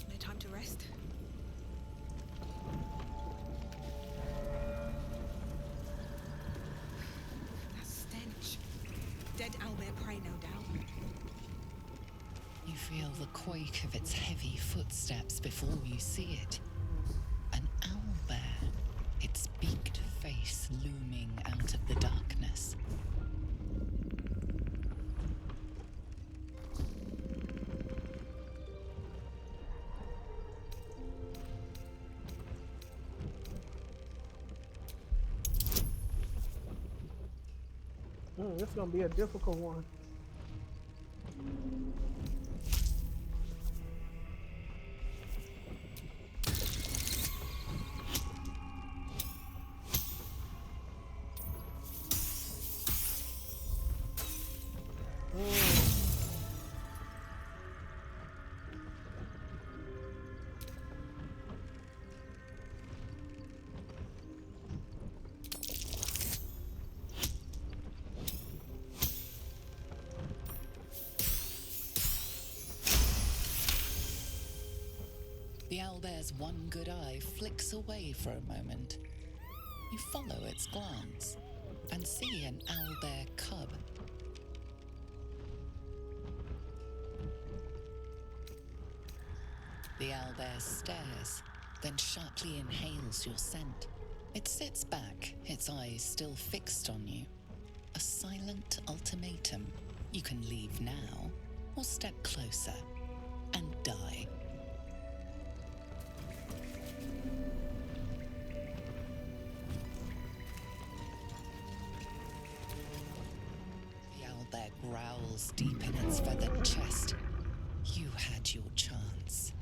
No time to rest. That stench. Dead owlbear prey, no doubt. You feel the quake of its heavy footsteps before you see it. An owlbear, its beaked face looming out of the darkness. This is gonna be a difficult one. The owlbear's one good eye flicks away for a moment. You follow its glance and see an owlbear cub. The owlbear stares, then sharply inhales your scent. It sits back, its eyes still fixed on you. A silent ultimatum. You can leave now, or step closer and die. The owlbear growls deep in its feathered chest. You had your chance.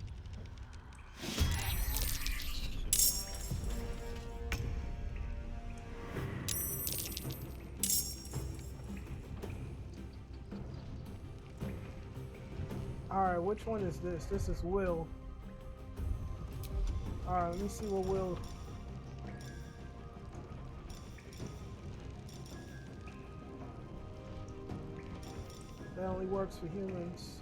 Alright, which one is this? This is Will. Alright, let me see what Will. That only works for humans.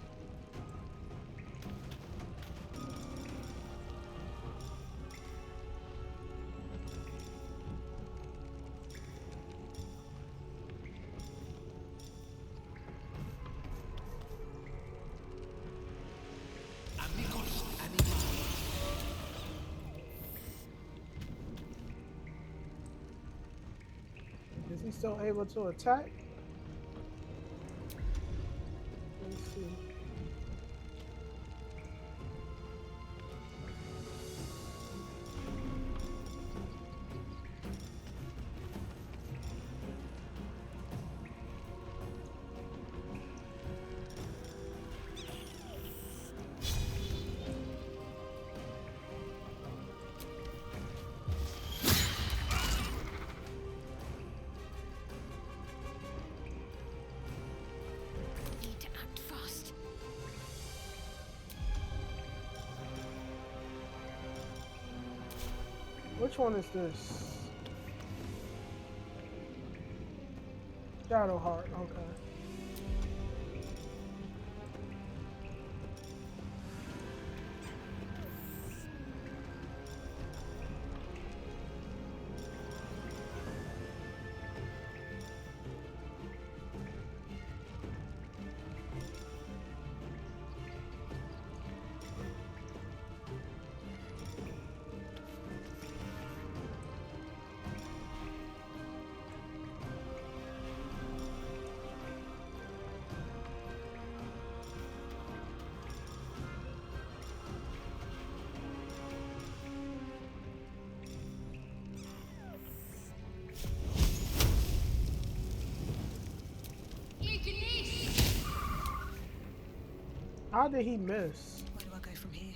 Is he still able to attack? Let's see. Which one is this? Shadow Heart, okay. How did he miss? Where do I go from here?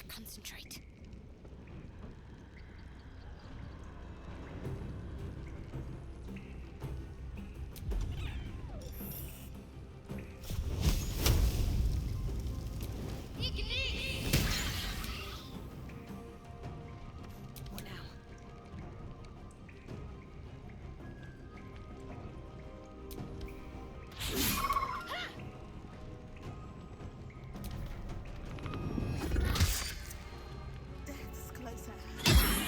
Concentrate. What now? Death's close at hand.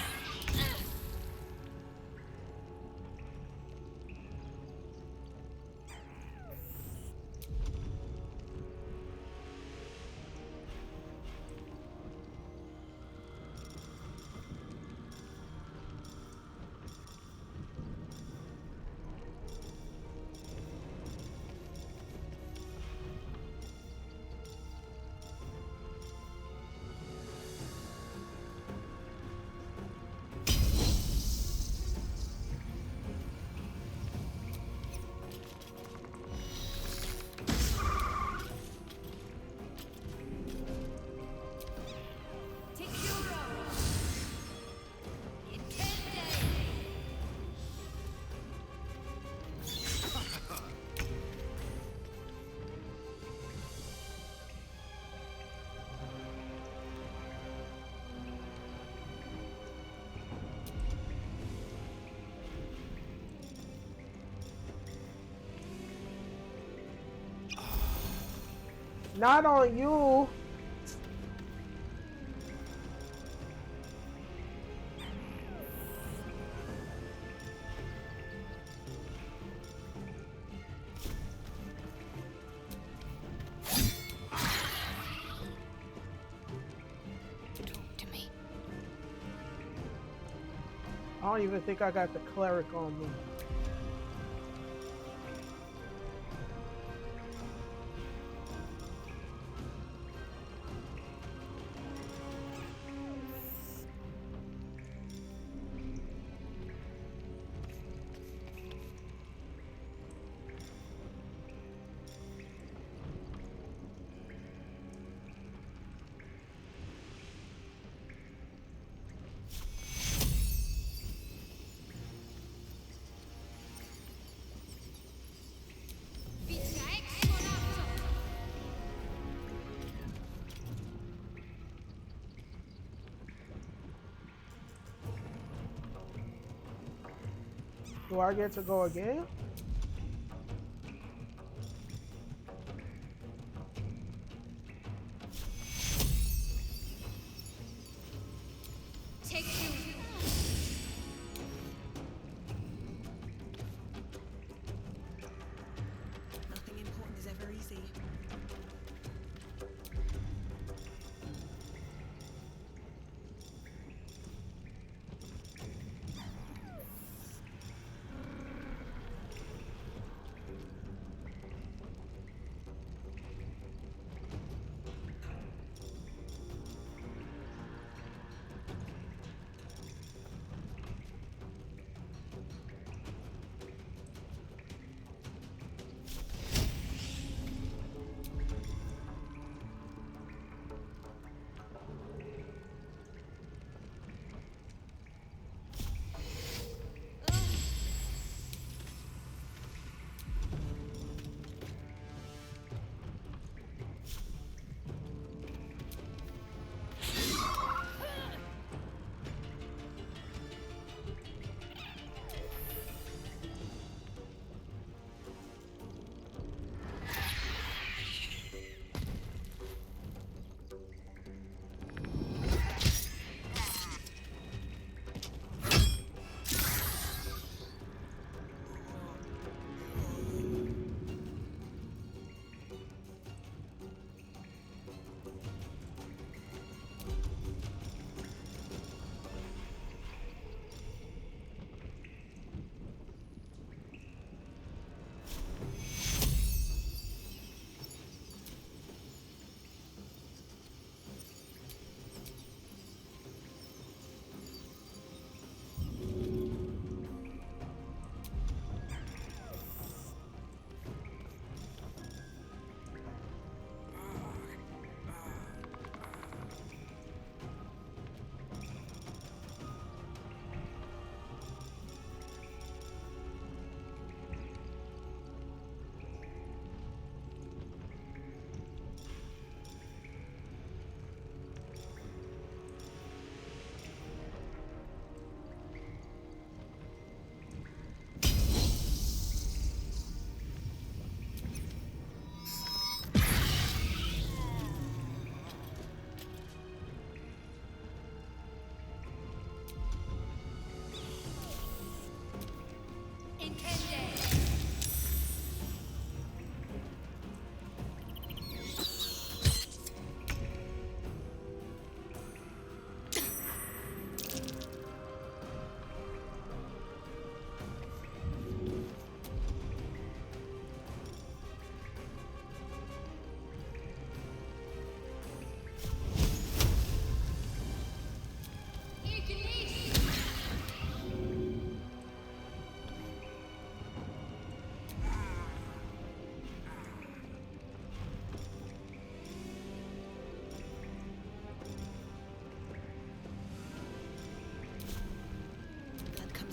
Not on you. don't even think I got the cleric on me. Do I get to go again? Nothing important is ever easy.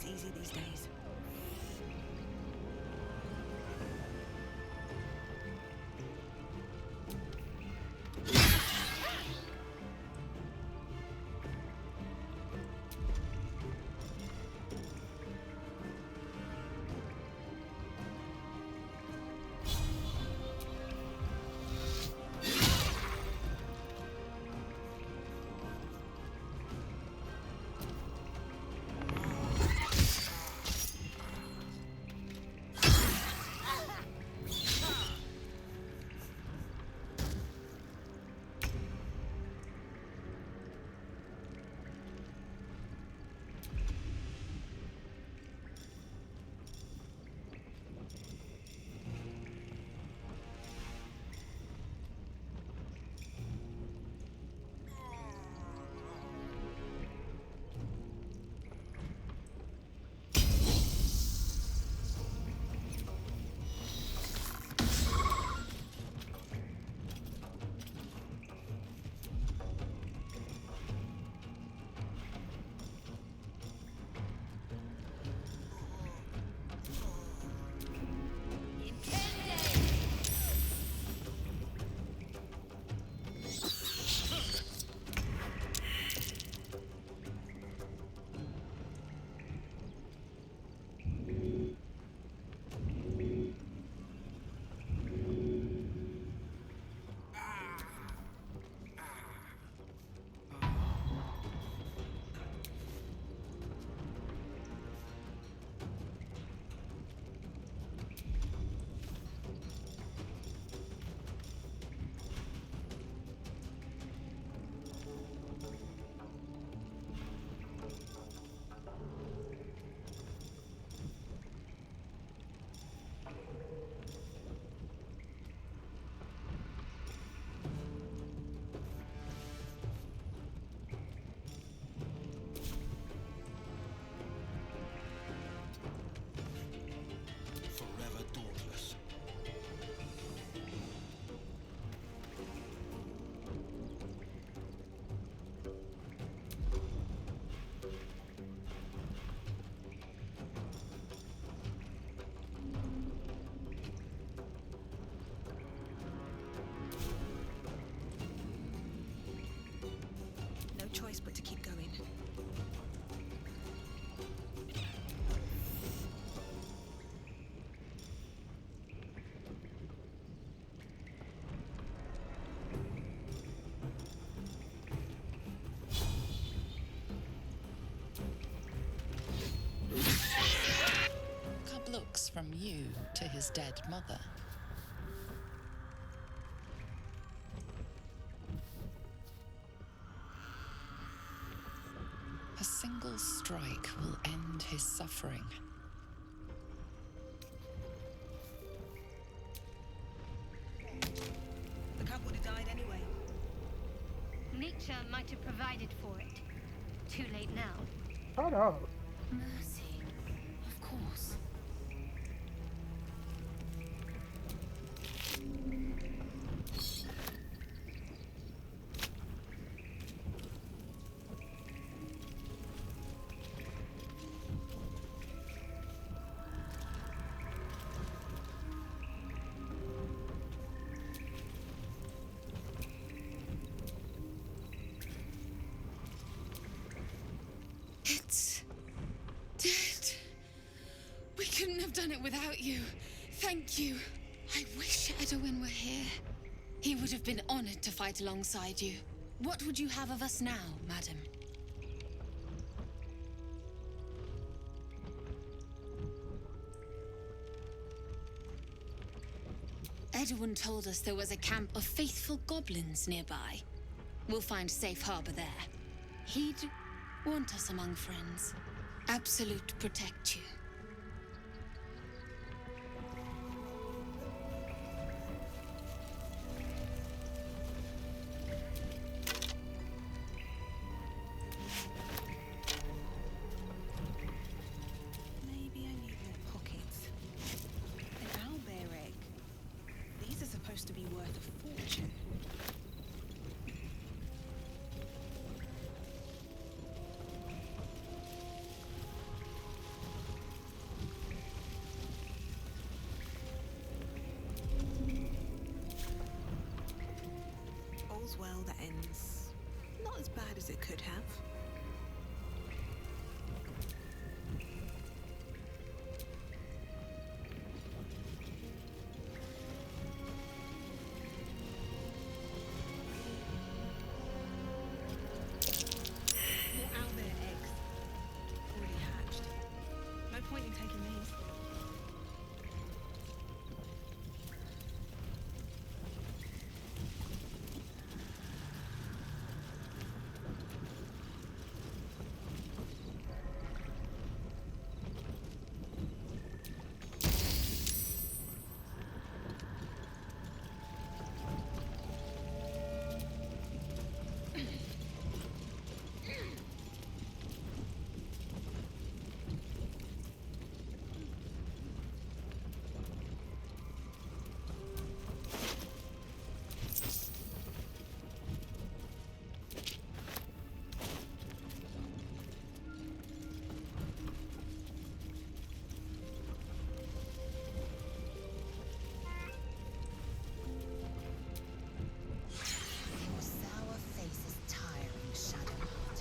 Easy these days. from you to his dead mother. A single strike will end his suffering. The cub would have died anyway. Nature might have provided for it. Too late now. Shut up. Mercy. Of course. It's dead. We couldn't have done it without you. Thank you. I wish Edwin were here. He would have been honored to fight alongside you. What would you have of us now, madam? Edwin told us there was a camp of faithful goblins nearby. We'll find safe harbor there. He'd want us among friends. Absolute protect you. Maybe I need more pockets. An owlbear egg. These are supposed to be worth a fortune. All's well that ends not as bad as it could have. More owlbear eggs. Already hatched. No point in taking these. Your sour face is tiring, Shadowheart.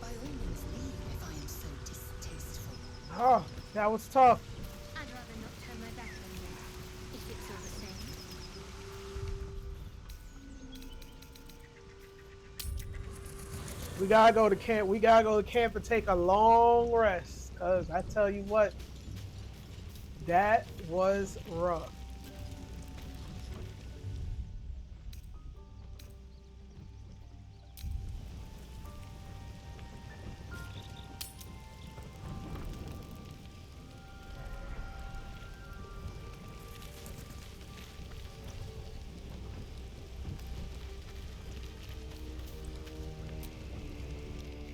By all means leave if I am so distasteful. Oh, that was tough. I'd rather not turn my back on you, if it's all the same. We gotta go to camp. We gotta go to camp and take a long rest. Cause I tell you what, that was rough.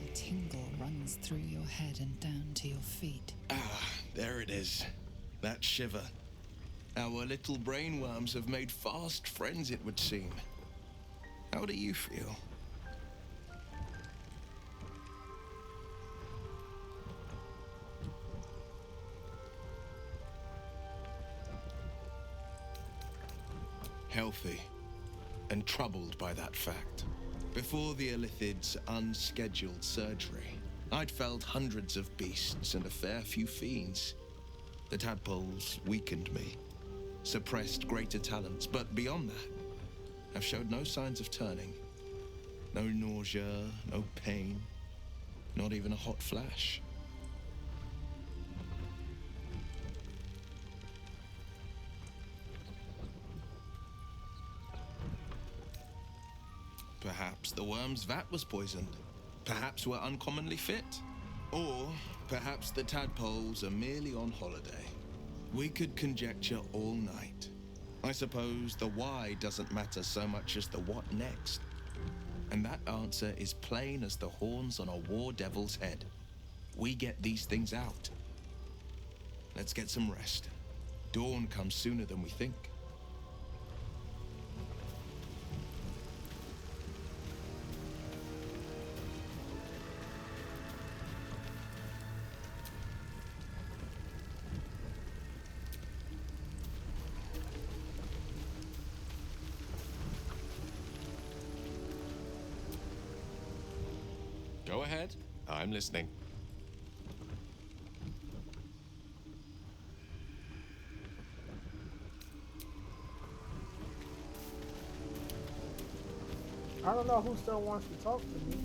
A tingle runs through your head and down to your feet. Ah, there it is. That shiver. Our little brainworms have made fast friends, it would seem. How do you feel? Healthy, and troubled by that fact. Before the Illithid's unscheduled surgery, I'd felled hundreds of beasts and a fair few fiends. The tadpoles weakened me, suppressed greater talents, but beyond that, I've showed no signs of turning. No nausea, no pain, not even a hot flash. Perhaps the worm's vat was poisoned. Perhaps we're uncommonly fit. Or perhaps the tadpoles are merely on holiday. We could conjecture all night. I suppose the why doesn't matter so much as the what next. And that answer is plain as the horns on a war devil's head. We get these things out. Let's get some rest. Dawn comes sooner than we think. Go ahead. I'm listening. I don't know who still wants to talk to me.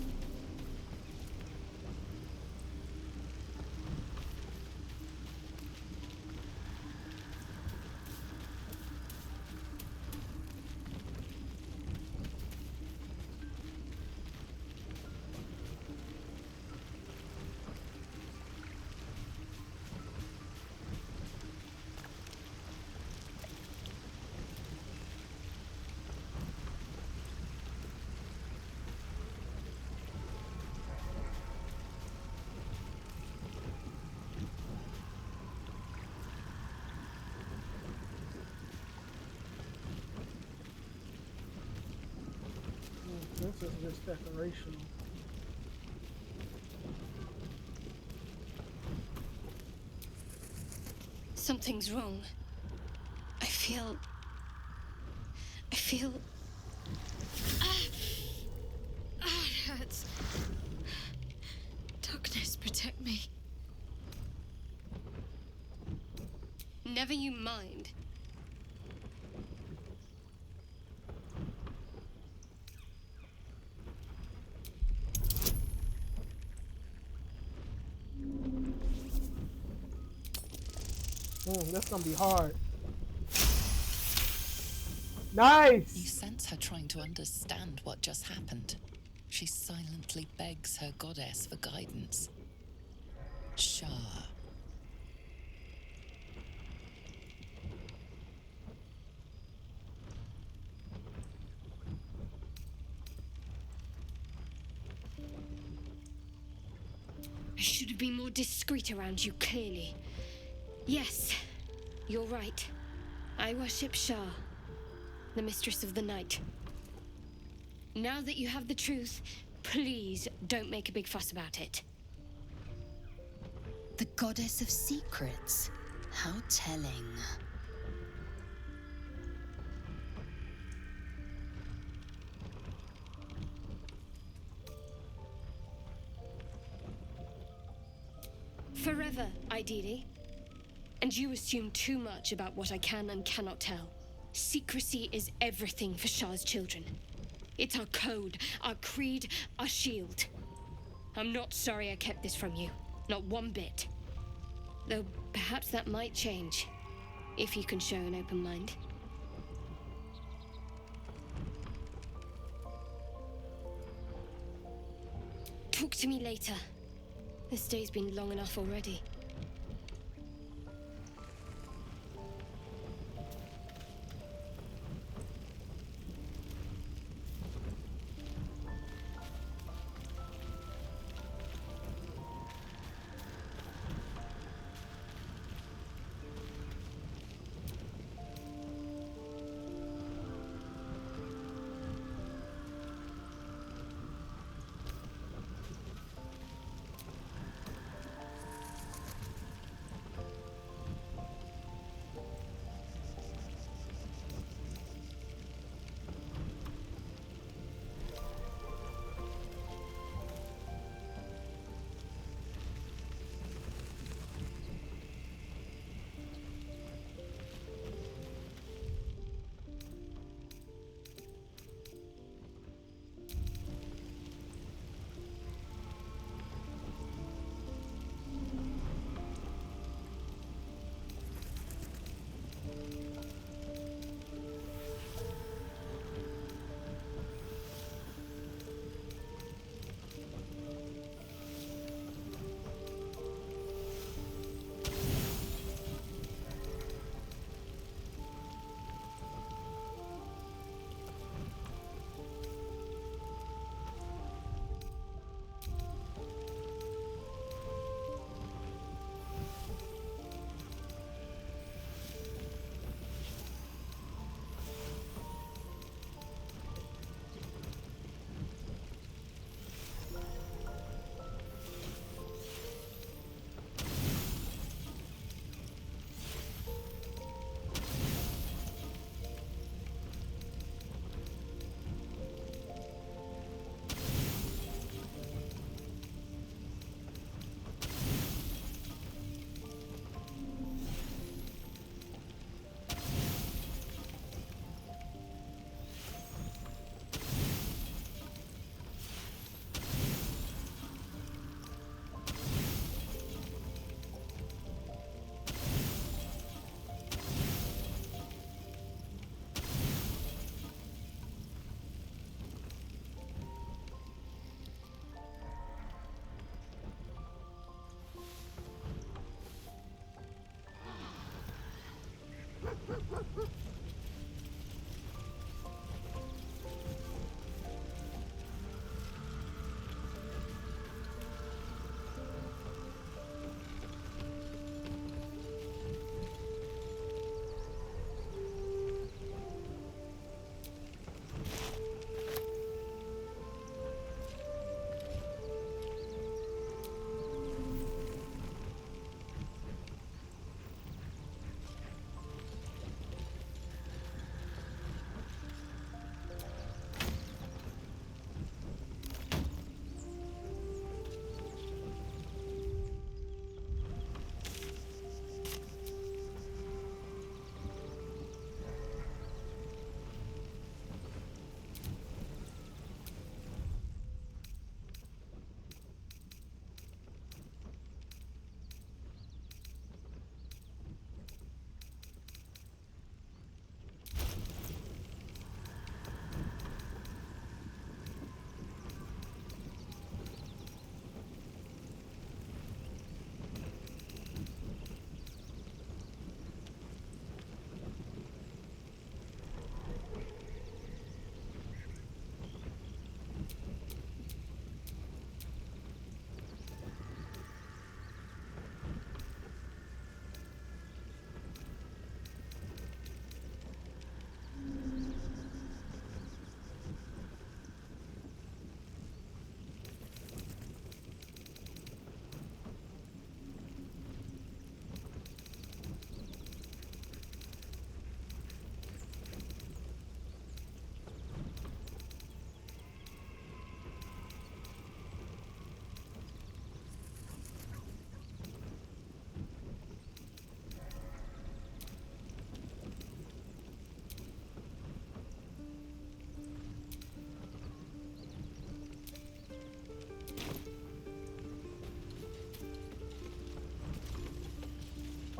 This is just decorational. Something's wrong. I feel... it hurts. Darkness, protect me. Never you mind. That's gonna be hard. You Nice! sense her trying to understand what just happened. She silently begs her goddess for guidance. Shah. I should have been more discreet around you, clearly. Yes, you're right. I worship Shah, the mistress of the night. Now that you have the truth, please don't make a big fuss about it. The goddess of secrets. How telling. Forever, ideally. And you assume too much about what I can and cannot tell. Secrecy is everything for Shah's children. It's our code, our creed, our shield. I'm not sorry I kept this from you. Not one bit. Though perhaps that might change, if you can show an open mind. Talk to me later. This day's been long enough already.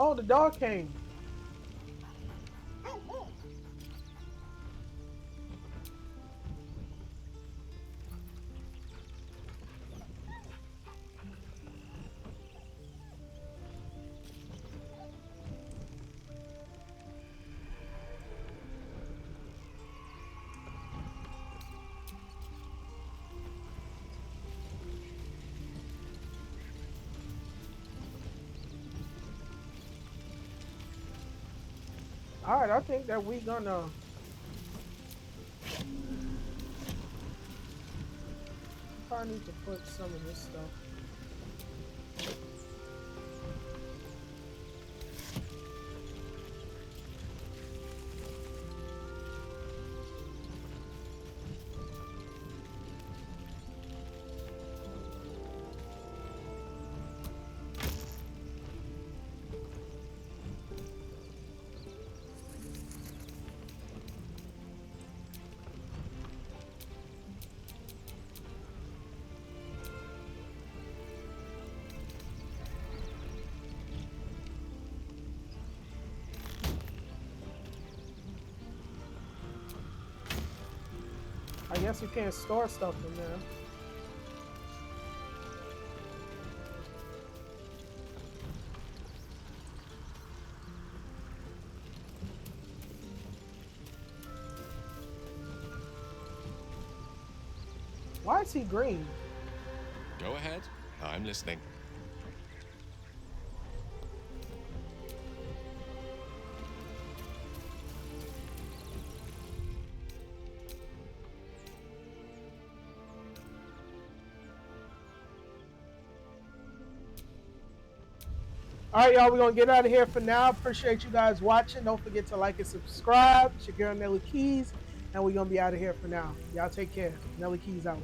Oh, the dog came. All right, I think that we gonna probably need to put some of this stuff. I guess you can't store stuff in there. Why is he green? Go ahead. I'm listening. All right, y'all, we're going to get out of here for now. Appreciate you guys watching. Don't forget to like and subscribe. It's your girl, Nelly Keys, and we're going to be out of here for now. Y'all take care. Nelly Keys out.